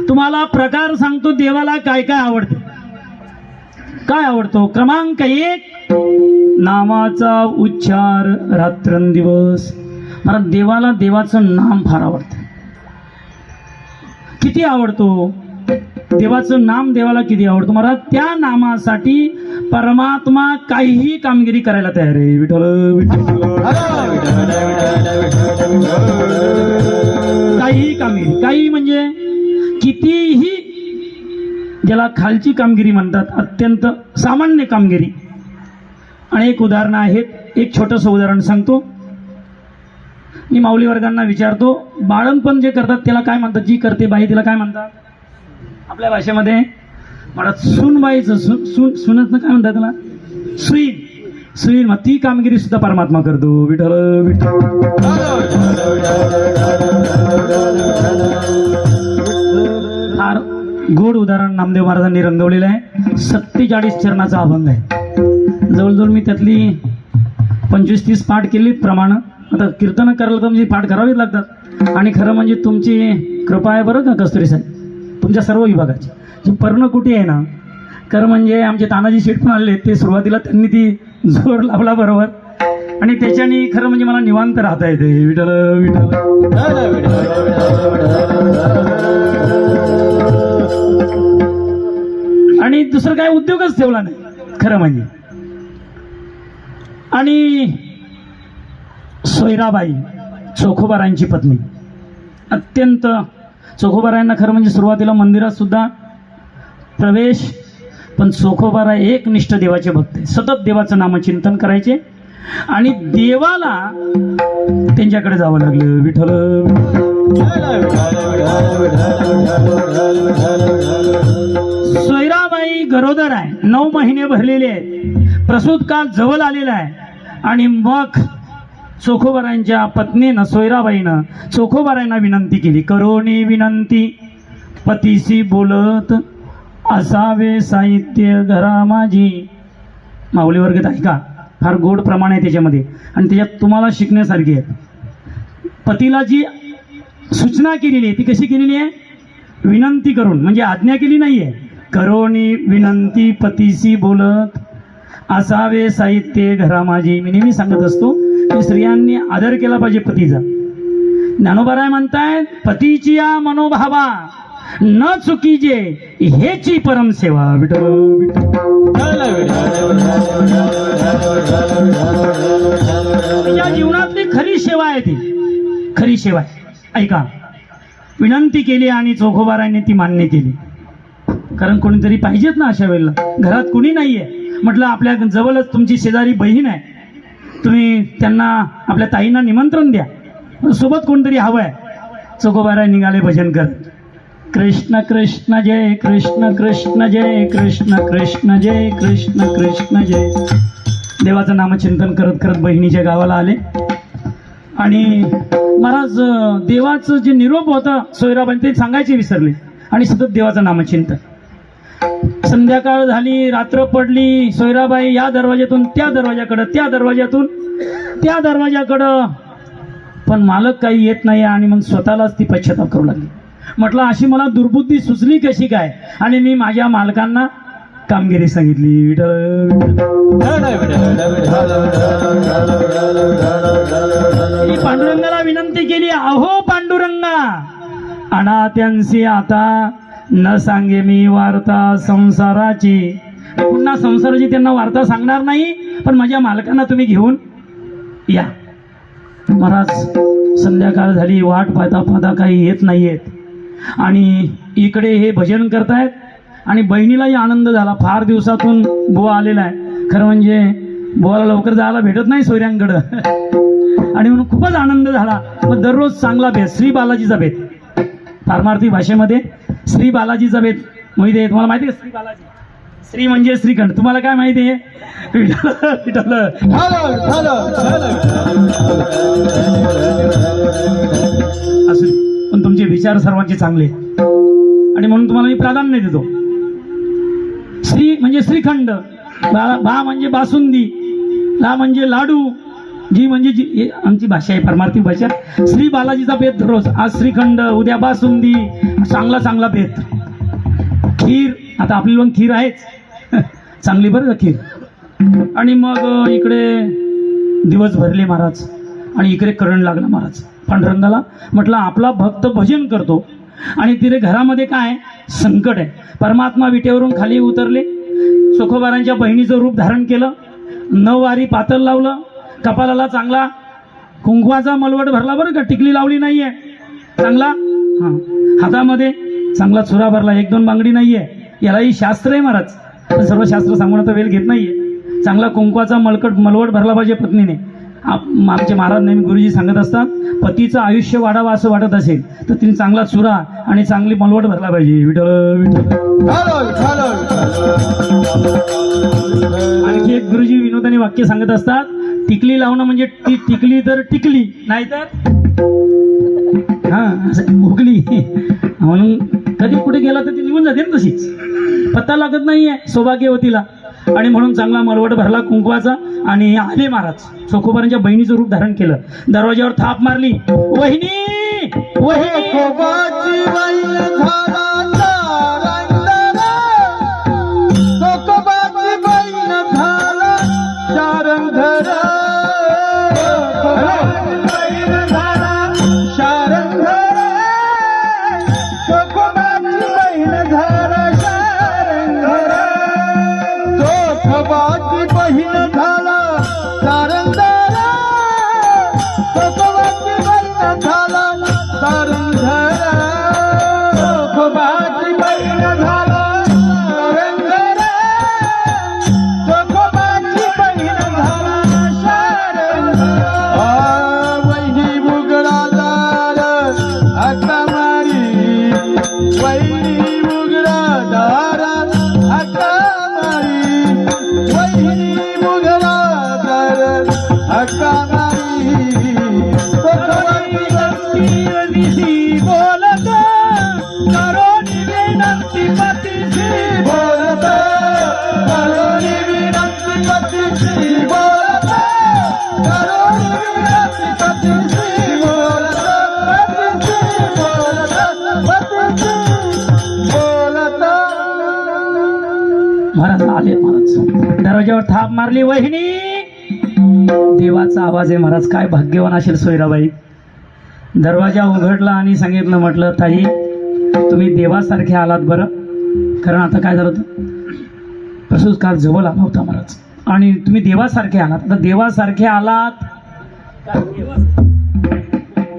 C: तुम्हाला प्रकार सांगतो देवाला काय काय आवडते. काय आवडतो? क्रमांक 1, नामाचा उच्चार रात्रंदिवस. मला देवाला देवाचं नाम फार आवडतं. किती आवडतो देवाचं नाम, देवाला किती आवडतो. मला त्या नामासाठी परमात्मा काहीही कामगिरी करायला तयार आहे. विठ्ठल विठ्ठल, काहीही कामगिरी, काही म्हणजे कितीही, ज्याला खालची कामगिरी म्हणतात, अत्यंत सामान्य कामगिरी. अनेक उदाहरणं आहेत. एक छोटंसं उदाहरण सांगतो. मी माऊली वर्गांना विचारतो, बाळणपण जे करतात त्याला काय म्हणतात? जी करते बाई तिला काय म्हणतात आपल्या भाषेमध्ये? मला सूनबाईचं सुनच काय म्हणतात त्याला? सुईन. सुईन. मग ती कामगिरी सुद्धा परमात्मा करतो. विठ्ठल विठ्ठल. फार गोड उदाहरण नामदेव महाराजांनी रंगवलेलं आहे. 47 चरणाचा अभंग आहे. जवळजवळ मी त्यातली 25-30 पाठ केली प्रमाण. आता कीर्तन करायला तर म्हणजे पाठ करावीच लागतात. आणि खरं म्हणजे तुमची कृपा आहे बरं का कस्तुरी साहेब, तुमच्या सर्व विभागाची. जी पर्णकुटी आहे ना, खरं म्हणजे आमचे तानाजी शेठ पण आले. ते सुरुवातीला त्यांनी ती जोर लावला बरोबर, आणि त्याच्याने खरं म्हणजे मला निवांत राहता येते. विठ्ठल विठ्ठल. आणि दुसरं काय उद्योगच ठेवला नाही खरं म्हणजे. आणि सोयराबाई, चोखोबारायांची पत्नी, अत्यंत चोखोबारायांना खरं म्हणजे सुरुवातीला मंदिरात सुद्धा प्रवेश, पण चोखोबारा एकनिष्ठ देवाचे भक्त आहे. सतत देवाचं नामचिंतन करायचे आणि देवाला त्यांच्याकडे जावं लागलं. विठ्ठल. सोयराबाई गरोदर आहे, 9 महिने भरलेले आहेत, प्रसूत काळ जवळ आलेला आहे. आणि मग चोखोबारायांच्या पत्नीनं, सोयराबाईनं चोखोबारायांना विनंती केली, करोनी विनंती पतीशी बोलत असावे साहित्य घरा माझी. माऊली वर्गात ऐका, फार गोड प्रमाण आहे त्याच्यामध्ये आणि त्याच्यात तुम्हाला शिकण्यासारखी आहे. पतीला जी सूचना केलेली आहे ती कशी केलेली आहे? विनंती करून, म्हणजे आज्ञा केली नाहीये. करोनी विनंती पतीशी बोलत असावे साहित्य घरा माझी. मी नेहमी सांगत असतो की स्त्रियांनी आदर केला पाहिजे पतीचा. ज्ञानोबाराय म्हणतायत, पतीची या मनोभावा न चुकीजे हेची परम सेवा. विठ्ठल विठ्ठल. या जीवनातली खरी सेवा आहे ती, खरी सेवा आहे. ऐका, विनंती केली आणि चोखोबारांनी ती मान्य केली. कारण कोणीतरी पाहिजेत ना अशा वेळेला. घरात कुणी नाहीये. म्हटलं आपल्या जवळच तुमची शेजारी बहीण आहे, तुम्ही त्यांना, आपल्या ताईंना निमंत्रण द्या, सोबत कोणतरी हवं आहे. चोखोबाराय निघाले भजन करत. कृष्ण कृष्ण जय कृष्ण कृष्ण जय कृष्ण कृष्ण जय कृष्ण कृष्ण जय. देवाचं नामचिंतन करत करत बहिणीच्या गावाला आले. आणि महाराज देवाचं जे निरोप होता सोयराबाई ते सांगायचे विसरले आणि सतत देवाचं नामचिंतन. संध्याकाळ झाली, रात्र पडली. सोयराबाई या दरवाज्यातून त्या दरवाजाकडं, त्या दरवाज्यातून त्या दरवाजाकडं, पण मालक काही येत नाही. आणि मग स्वतःलाच ती पश्चाताप करू लागली. म्हटलं अशी मला दुर्बुद्धी सुचली कशी काय? आणि मी माझ्या मालकांना कामगिरी सांगितली. विठ्ठल. पांडुरंगाला विनंती केली, अहो पांडुरंगा, अनाथ्यांशी आता न सांगे मी वार्ता संसाराची. पुन्हा संसाराची त्यांना वार्ता सांगणार नाही, पण माझ्या मालकांना तुम्ही घेऊन या. महाराज संध्याकाळ झाली, वाट पाहता पाहता काही येत नाहीयेत आणि इकडे हे भजन करतायत आणि बहिणीलाही आनंद झाला. फार दिवसातून बुवा आलेला आहे. खरं म्हणजे बुवाला लवकर जायला भेटत नाही सोयऱ्यांकडं आणि म्हणून खूपच आनंद झाला. मग दररोज चांगला भेद, श्री बालाजीचा भेद, पारमार्थी भाषेमध्ये श्री बालाजीचा भेद माहिती आहे तुम्हाला? माहिती आहे श्री बालाजी? श्री म्हणजे श्रीखंड. तुम्हाला काय माहिती आहे? विठ्ठल विठ्ठल. असू दे, पण तुमचे विचार सर्वांचे चांगले आणि म्हणून तुम्हाला मी प्राधान्य देतो. श्री म्हणजे श्रीखंड, बा म्हणजे बासुंदी, ला म्हणजे लाडू, जी म्हणजे जी आमची भाषा आहे परमार्थी भाषा. श्री बालाजीचा भेद दररोज. आज श्रीखंड, उद्या बासुंदी, चांगला चांगला भेद. खीर, आता आपली पण खीर आहेच चांगली बरं का खीर. आणि मग इकडे दिवस भरले महाराज आणि इकडे करण लागला महाराज पांडुरंगाला. म्हटलं आपला भक्त भजन करतो आणि तिथे घरामध्ये काय संकट आहे. परमात्मा विटेवरून खाली उतरले, चोखोबारांच्या बहिणीचं रूप धारण केलं, 9 वारी पातळ लावलं, कपालाला चांगला कुंकवाचा मलवट भरला बरं का, टिकली लावली नाहीये, चांगला हां हातामध्ये चांगला चुरा भरला, 1-2 बांगडी नाहीये. यालाही शास्त्र आहे महाराज, पण सर्व शास्त्र सांगण्याचा वेळ घेत नाहीये. चांगला कुंकवाचा मलवट भरला पाहिजे पत्नीने. आमचे महाराज नेहमी गुरुजी सांगत असतात, पतीचं आयुष्य वाढावं असं वाटत असेल तर तिने चांगला चुरा आणि चांगली मलवट भरला पाहिजे. विठ्ठल विठ्ठल. आणखी एक गुरुजी विनोदाने वाक्य सांगत असतात, टिकली लावणं म्हणजे ती टिकली तर टिकली, नाहीतर हा उगली. म्हणून कधी कुठे गेला तर ती निघून जाते ना, तशीच पत्ता लागत नाहीये सौभाग्यवतीला. आणि म्हणून चांगला मलवट भरला कुंकवाचा आणि आले महाराज. चोखोबारांच्या बहिणीचं रूप धारण केलं, दरवाज्यावर थाप मारली, वहिनी वहिनी. महाराज आले. महाराज दरवाजावर थाप मारली, वहिनी. देवाचा आवाज आहे महाराज. काय भाग्यवान असेल सोयराबाई. दरवाजा उघडला आणि सांगितलं, म्हटलं ताई तुम्ही देवासारखे आलात बरं. कारण आता काय झालं होतं, प्रसूत काळ जवळ आला होता महाराज आणि तुम्ही देवासारखे आलात. आता देवासारखे आलात,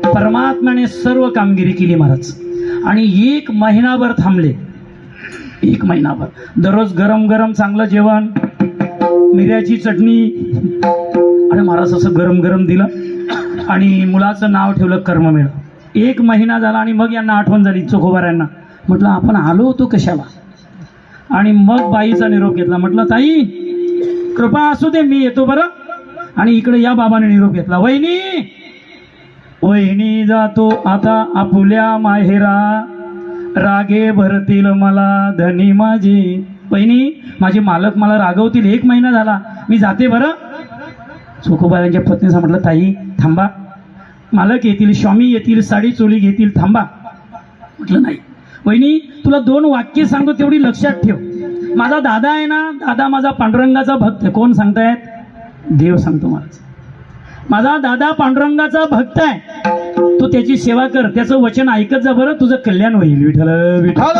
C: परमात्म्याने सर्व कामगिरी केली महाराज. आणि 1 महिनाभर थांबले, 1 महिनाभर. दररोज गरम गरम चांगलं जेवण, मिऱ्याची चटणी आणि महाराज असं गरम गरम दिलं आणि मुलाचं नाव ठेवलं कर्ममेळ. 1 महिना झाला आणि मग यांना आठवण झाली चोखोबारांना. म्हटलं आपण आलो होतो कशाला. आणि मग बाईचा निरोप घेतला. म्हटलं ताई कृपा असू दे, मी येतो बरं. आणि इकडे या बाबाने निरोप घेतला, वहिनी वहिनी जातो आता आपुल्या माहेरा, रागे भरतील मला धनी माझी. बहिणी माझे मालक मला रागवतील, 1 महिना झाला, मी जाते बरं. चोखोबारांच्या पत्नीचा म्हटलं ताई थांबा, मालक येतील, स्वामी येतील, साडी चोळी घेतील, थांबा. म्हटलं नाही वहिनी, तुला 2 वाक्य सांगतो तेवढी लक्षात ठेव. माझा दादा आहे ना, दादा माझा पांडुरंगाचा भक्त आहे. कोण सांगतायत? देव सांगतो महाराज. माझा दादा पांडुरंगाचा भक्त आहे, तू त्याची सेवा कर, त्याचं वचन ऐकत जा बरं, तुझं कल्याण होईल. विठ्ठल विठ्ठल.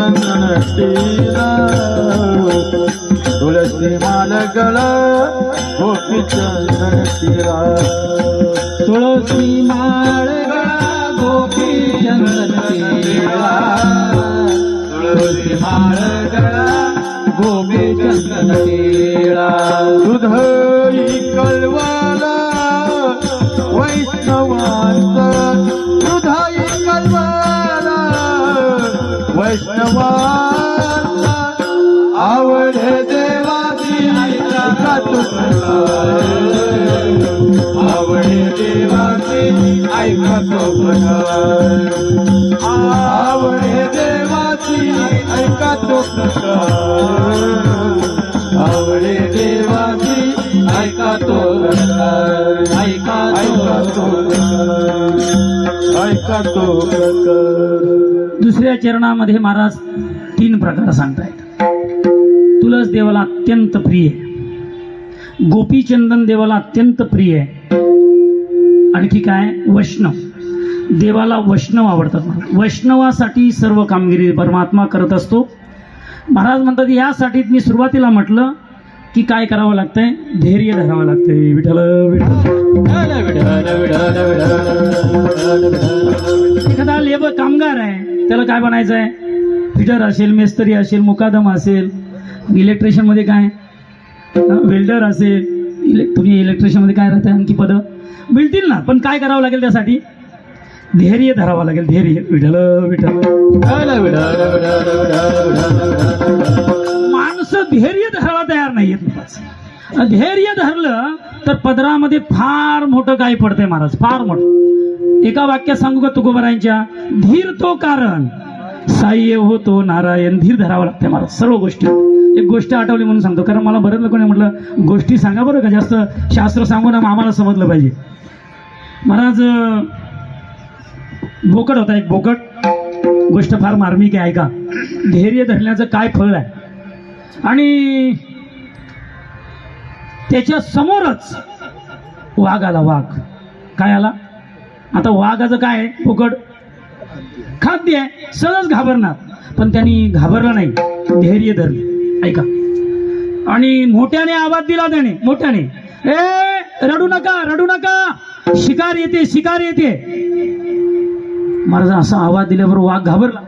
B: चंदन टीरा तुलसी माल गळा गोपी चंदन टीरा
C: तुळसी माळ गळा गोपी चंदन टीरा
B: तुलसी माळ गळा गोपी चंदन टीरा दुधई कळवाला वैष्णवांचा दुधई कळवाला वैष्णवांचा आवडे देवाची ऐका तो प्रकार आवडे देवाची ऐका तो प्रकार आवडे देवाची ऐका तो प्रकार आवडे देवाची ऐका तो प्रकार ऐका तो प्रकार ऐका तो प्रकार.
C: दुसऱ्या चरणामध्ये महाराज 3 प्रकार सांगतायत. तुळस देवाला अत्यंत प्रिय, गोपीचंदन देवाला अत्यंत प्रिय, आणखी काय वैष्णव देवाला वैष्णव आवडतात. वैष्णवासाठी सर्व कामगिरी परमात्मा करत असतो. महाराज म्हणतात यासाठी मी सुरुवातीला म्हटलं की काय करावं लागतंय, धैर्य धरावं लागतंय. विठ्ठल एखादा लेबर कामगार आहे, त्याला काय बनायचं आहे, फिटर असेल, मेस्त्री असेल, मुकादम असेल, इलेक्ट्रिशियन मध्ये काय वेल्डर असेल, तुम्ही इलेक्ट्रिशियन मध्ये काय राहते आणखी पदं मिळतील ना, पण काय करावं लागेल त्यासाठी धैर्य धरावं लागेल. धैर्य विठ्ठल विठ्ठल माणसं धैर्य धरायला तयार नाहीयेत. धैर्य धरलं तर पदरामध्ये फार मोठं काय पडतंय महाराज, फार मोठं. एका वाक्यात सांगू का तुकोबारायांच्या, धीर तो कारण साह्य होतो नारायण. धीर धरावं लागतंय महाराज सर्व गोष्टी. एक गोष्ट आठवली म्हणून सांगतो, कारण मला बरेच लोकांनी म्हटलं गोष्टी सांगा बरं का, जास्त शास्त्र सांगून आम्हाला समजलं पाहिजे. महाराज बोकड होता, एक बोकड. गोष्ट फार मार्मिक आहे, ऐका. धैर्य धरण्याचं काय फळ आहे. आणि त्याच्या समोरच वाघ आला. वाघ काय आला, आता वाघाचं काय आहे, बोकड खाद्य आहे, सहज घाबरणार, पण त्यांनी घाबरला नाही, धैर्य धरले. ऐका. आणि मोठ्याने आवाज दिला त्याने, मोठ्याने, ए रडू नका, रडू नका, शिकार येते, शिकार येते. महाराज असा आवाज दिल्यावर वाघ घाबरला.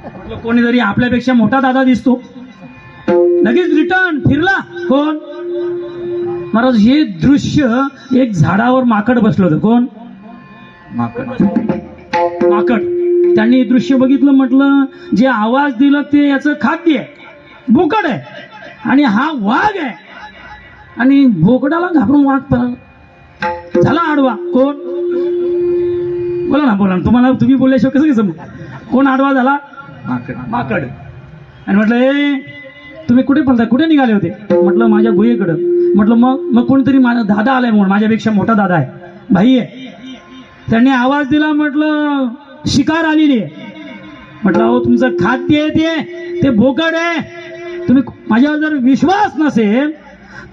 C: म्हटलं कोणीतरी आपल्यापेक्षा मोठा दादा दिसतो, लगेच रिटर्न फिरला. कोण महाराज, हे दृश्य एक झाडावर माकड बसलं होतं. कोण माकड. त्यांनी दृश्य बघितलं, म्हटलं जे आवाज दिलं ते याचं खाद्य आहे, बोकड आहे, आणि हा वाघ आहे. आणि बोकडाला घाबरून वाघ पळाला, झाला आडवा. कोण, बोला ना, बोला ना, तुम्हाला तुम्ही बोलल्याशिवाय कसं समज. कोण आडवा झाला, माकड. आणि म्हटलं ए तुम्ही कुठे पळताय, कुठे निघाले होते. म्हटलं माझ्या गुहेकडं. म्हटलं मग कोणीतरी माझा दादा आलाय, म्हणून माझ्यापेक्षा मोठा दादा आहे, भाई आहे. त्यांनी आवाज दिला, म्हटलं शिकार आलेली आहे. म्हटलं अहो तुमचं खाद्य आहे ते बोकड आहे. तुम्ही माझ्यावर जर विश्वास नसेल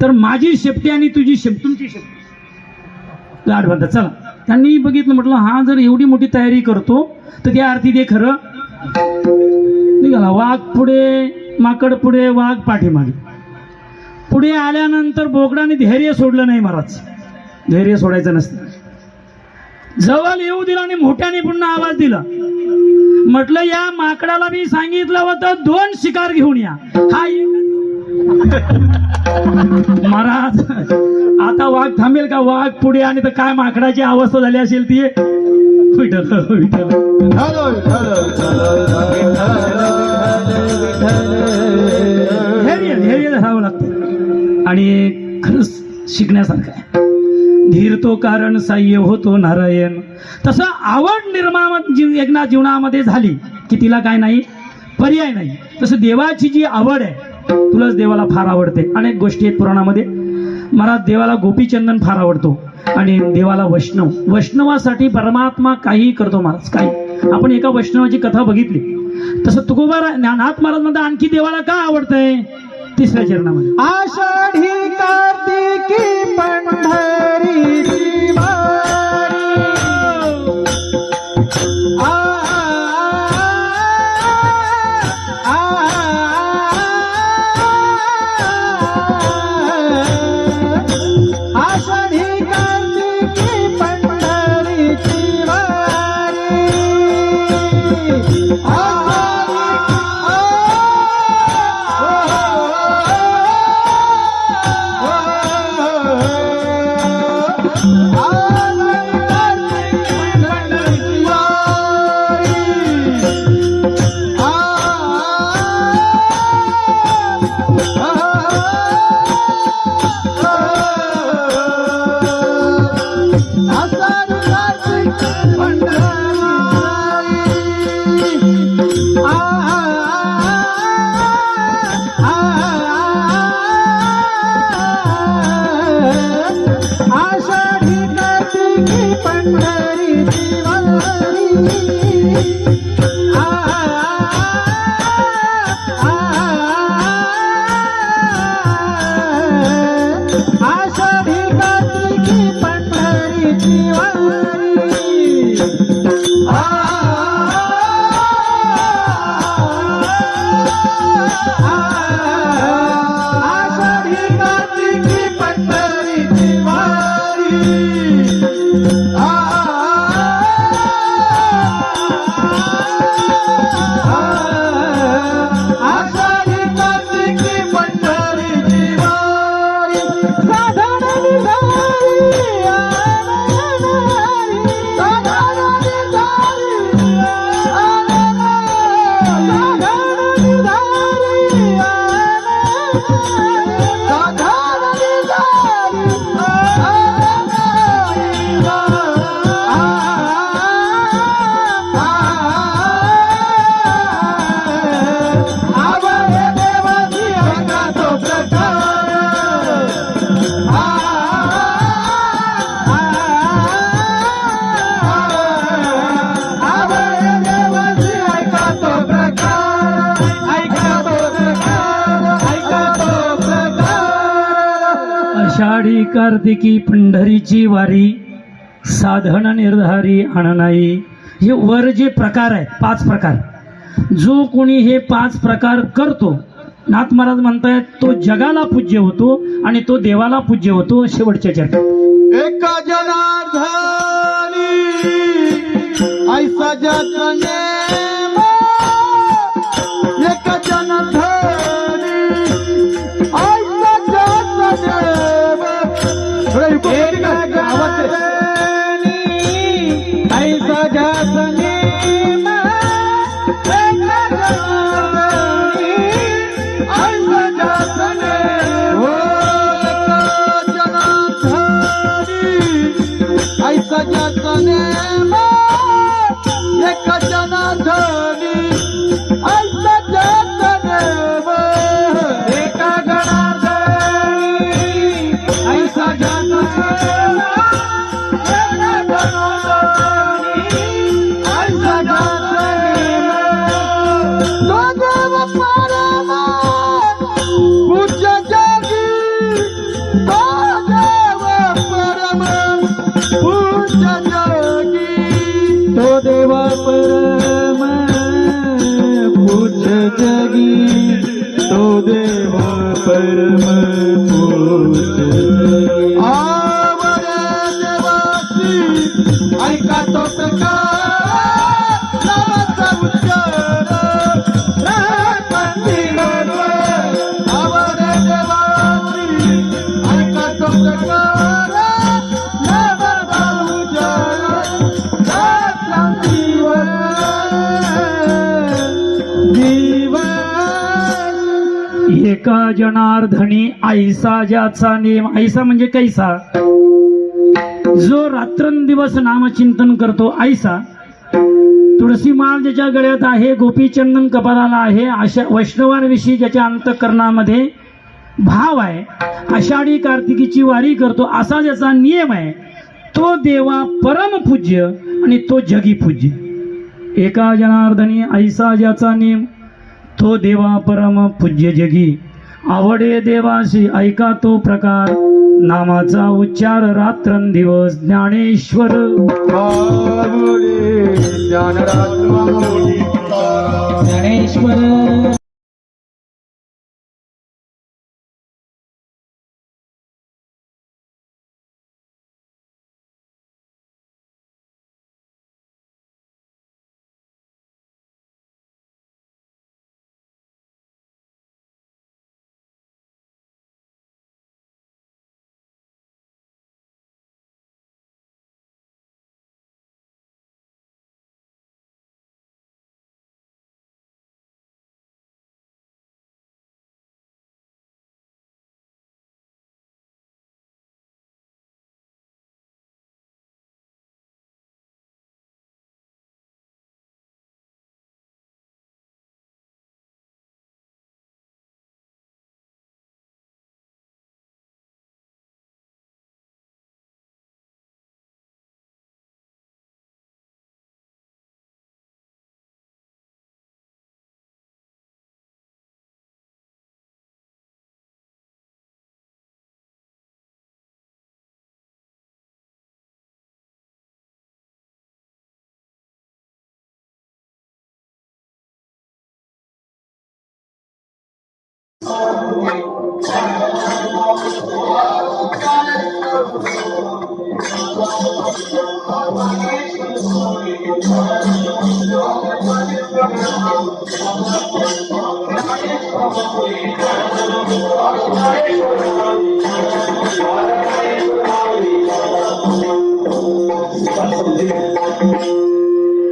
C: तर माझी शेपटी आणि तुझी शेपटी, तुमची शेपटी गाठ बांधा. चला. त्यांनी बघितलं, म्हटलं हा जर एवढी मोठी तयारी करतो तर त्या अर्थी ते खरं निघाला. वाघ पुढे, माकड पुढे, वाघ पाठीमागे. पुढे आल्यानंतर बोकडाने धैर्य सोडलं नाही महाराज, धैर्य सोडायचं नसतं. जवळ येऊ दिला आणि मोठ्याने पुन्हा आवाज दिला. म्हटलं या माकडाला मी सांगितलं होतं 2 शिकार घेऊन या, हा महाराज आता वाघ थांबेल का. वाघ पुढे आणि तर काय माकडाची अवस्था झाली असेल ती. विठ्ठल विठ्ठल धैर्य धैर्य धरावं लागतं. आणि खरंच शिकण्यासारखं आहे. धीर तो कारण साह्य होतो नारायण. तसं आवड निर्माण एकना जीवनामध्ये झाली की तिला काय नाही, पर्याय नाही. तसं देवाची जी आवड आहे, तुलाच देवाला फार आवडते. अनेक गोष्टी आहेत पुराणामध्ये. महाराज देवाला गोपीचंदन फार आवडतो आणि देवाला वैष्णव, वैष्णवासाठी परमात्मा काही करतो महाराज, काही. आपण एका वैष्णवाची कथा बघितली. तसं तुकोबा नाथ महाराज म्हणतात आणखी देवाला का आवडतंय. 3ऱ्या चरणामध्ये
A: आषाढी कार्तिकी पंढरीची वारी, आषाढी कार्तिकी पंढरीची वारी आषाढी कार्तिकी पंढरीची आषाढी कार्तिकी पंढरीची आषाढी कार्तिकी पंढरीची वारी साधनानी झाली साधनानी झाली साधनानी झाली साधनानी आवडे देवाची ऐका तो प्रकार आवडे देवाची ऐका तो प्रकार ऐका तो प्रकार ऐका तो प्रकार
C: आषाढी कार्तिकी पंढरीची वारी साधन निर्धारी आणनाई. हे वर जे प्रकार आहे 5 प्रकार, जो कोणी हे 5 प्रकार करतो, नाथ महाराज म्हणतायत तो जगाला पूज्य होतो आणि तो देवाला पूज्य होतो. शेवटच्या चर्चा
B: एका जनार्दनी ऐसा ज्याचा नेम एका जनार्दनी ऐसा ज्याचा नेम
A: ऐसा ज्याचा नेम एका जनार्दनी ऐसा ज्याचा नेम
B: ऐसा ज्याचा नेम एका जनार्दनी ऐसा ज्याचा नेम
A: एका जनार्दनी ऐसा ज्याचा नेम एका जनार्दनी ऐसा ज्याचा नेम
B: तो देव परम पूज्य जगी तो देव परम पूज्य जगी
A: तो देवा परम पूज्य जगी तो देवा परम पूज्य जगी
B: आवडे देवाची ऐका तो प्रकार नावाचा उच्चार आवडे देवाची ऐका तो प्रकार नावाचा उच्चार
C: एका जनार्दनी ऐसा ज्याचा नेम. ऐसा म्हणजे कैसा, जो रात्रंदिवस नामचिंतन करतो ऐसा. तुळशी माळ ज्याच्या गळ्यात आहे, गोपीचंदन कपाळाला आहे, अशा वैष्णवांविषयी ज्याच्या अंतःकरणामध्ये भाव आहे, आषाढी कार्तिकीची वारी करतो असा ज्याचा नियम आहे, तो देवा परम पूज्य आणि तो जगी पूज्य. एका जनार्दनी ऐसा ज्याचा नेम तो देवा परम पूज्य जगी. आवडे देवाशी ऐका तो प्रकार, नामाचा उच्चार रात्रंदिवस. ज्ञानेश्वर
A: ज्ञानेश्वर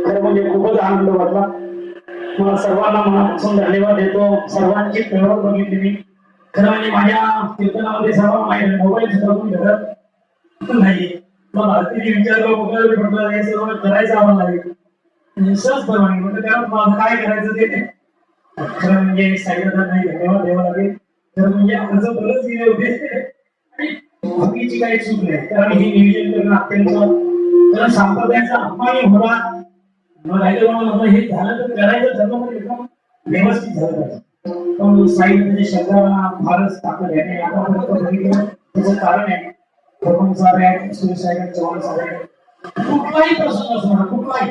C: खरं म्हणजे खूपच आनंद वाटला. मला सर्वांना मनापासून धन्यवाद देतो. सर्वांची प्रयोग बघितली मी. खरं म्हणजे माझ्या कीर्तनामध्ये सर्व मोबाईल सुद्धा घडत नाही. मग भारतीय विचारलं मोबाईल म्हटलं हे सर्व करायचं आम्हाला लागेल. सहज परवानगी म्हणजे त्याला माझं काय करायचं ते खरं म्हणजे साईबाबा नाही धन्यवाद द्यावा लागेल. खरं म्हणजे अर्ज बरंच दिले होते आणि बाकीची काही चूक नाही. कारण हे नियोजन करणं अत्यंत कारण संप्रदायाचा अपमान होणार मग हे झालं तर करायचं ठरलं तर एकदम व्यवस्थित झालं पाहिजे. पण साहित्याच्या शब्दाला फारच ताकद आहे. आतापर्यंत बघितलं त्याचं कारण आहे प्रथम साहेब आहेत, सुरेश साहेब, चव्हाण साहेब, कुठलाही प्रसंग असणार कुठलाही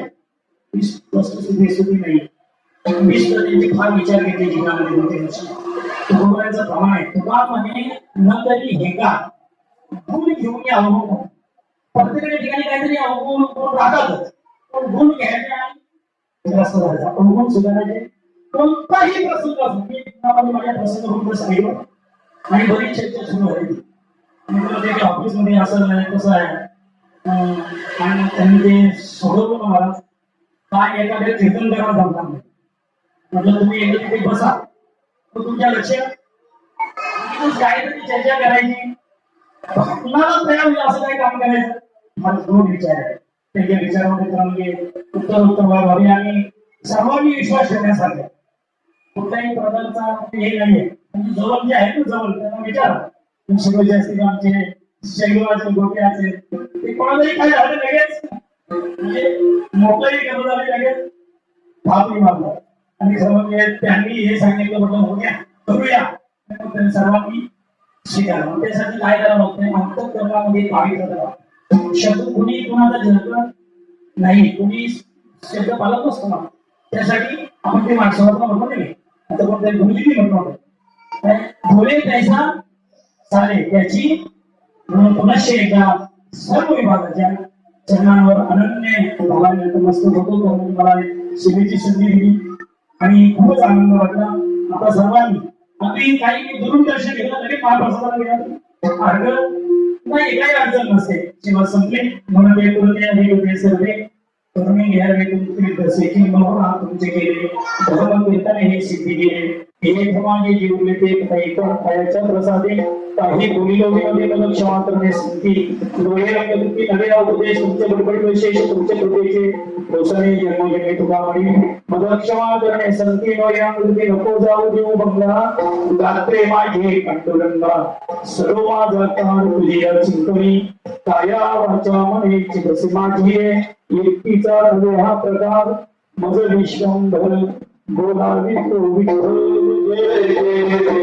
C: वस्तुस्थिती नाही. त्यांचे फार विचार घेतले जीवनामध्ये होते बोलायचं प्रमाण आहे. तुका म्हणे न तरी हे का गुण घेऊन या अनुभव प्रत्येक ठिकाणी काहीतरी अवगुण राहतातच. पण गुण घ्यायचे जास्त झाला अवगुण सुधारायचे. कोणताही प्रसंग असो माझ्या प्रसंग होऊन सांगितलं आणि बरीच चर्चा सुरू झाली. ऑफिस मध्ये असं नाही कसं आहे आणि त्यांनी ते सोडवलं मला काय एखाद्या कीर्तन करायला जमणार नाही. म्हटलं तुम्ही एकदा तिथे बसा तर तुमच्या लक्षात काहीतरी चर्चा करायची कुणाला तयार होईल असं काही काम करायचं. मला दोन विचार आहे. त्यांच्या विचारामध्ये म्हणजे उत्तर व्हावे आणि सर्वांनी विश्वास ठेवण्यासारखा कुठल्याही प्रकारचा हे नाहीये. म्हणजे जवळ जे आहे ना जवळ त्यांना विचारा शिवाजी असतील आमचे शैलवाचे गोटे असेल ते कोणालाही काय झालं लगेच म्हणजे मोकळी करत झाले लगेच भावही मारला आणि खरं म्हणजे त्यांनी हे सांगितलं म्हटलं हो घ्या करूया सर्वांनी स्वीकारलं. त्यासाठी काय करावं लागतं अंतःकरणामध्ये पाणी शब्द कुणी कुणाचा झळकत नाही. कुणी शब्द पालत नसतो ना त्यासाठी आपण ते माणसाला म्हणतो नाही आता कोणत्या गुरुजी म्हणतो बोले पैसा सारे त्याची पुनश्च एकदा सर्व विभागाच्या चरणांवर अनन्य भावाने नतमस्तक होतो. मला सेवेची संधी दिली आणि खूपच आनंद वाटला. आता सर्वांनी अगदी काही दुरून दर्शन घेतलं तरी महाप्रसादाला गेला अर्घ नाही काही अडचण नसते. जेव्हा संपले म्हणून ते करून सर्वे करून घ्यावे तुमचे दसेची महोरा तुमचे गेले भगवान कीर्तने हे सिद्धी गेले हे धर्माने जीवले ते ऐकून खायच्या प्रसादे काही बोलिलो विनोदी मला क्षमा करणे संधी डोळे रंगदुखी नवे उपदेश तुमचे बडबड विशेष तुमचे कृपेचे दोषाने जन्मोजन्मी तुका मळी मला क्षमा करणे संधी नोयांगृती नको जाऊ देऊ बंगला गात्रे माझे कंटुरंगा सर्व माझा काळ तुझी चिंतनी काया वाचा मने चितसे माझी एकटीचा नवे हा प्रकार मज विश्वंभर बोलावी तो विठ्ठल जय
B: जय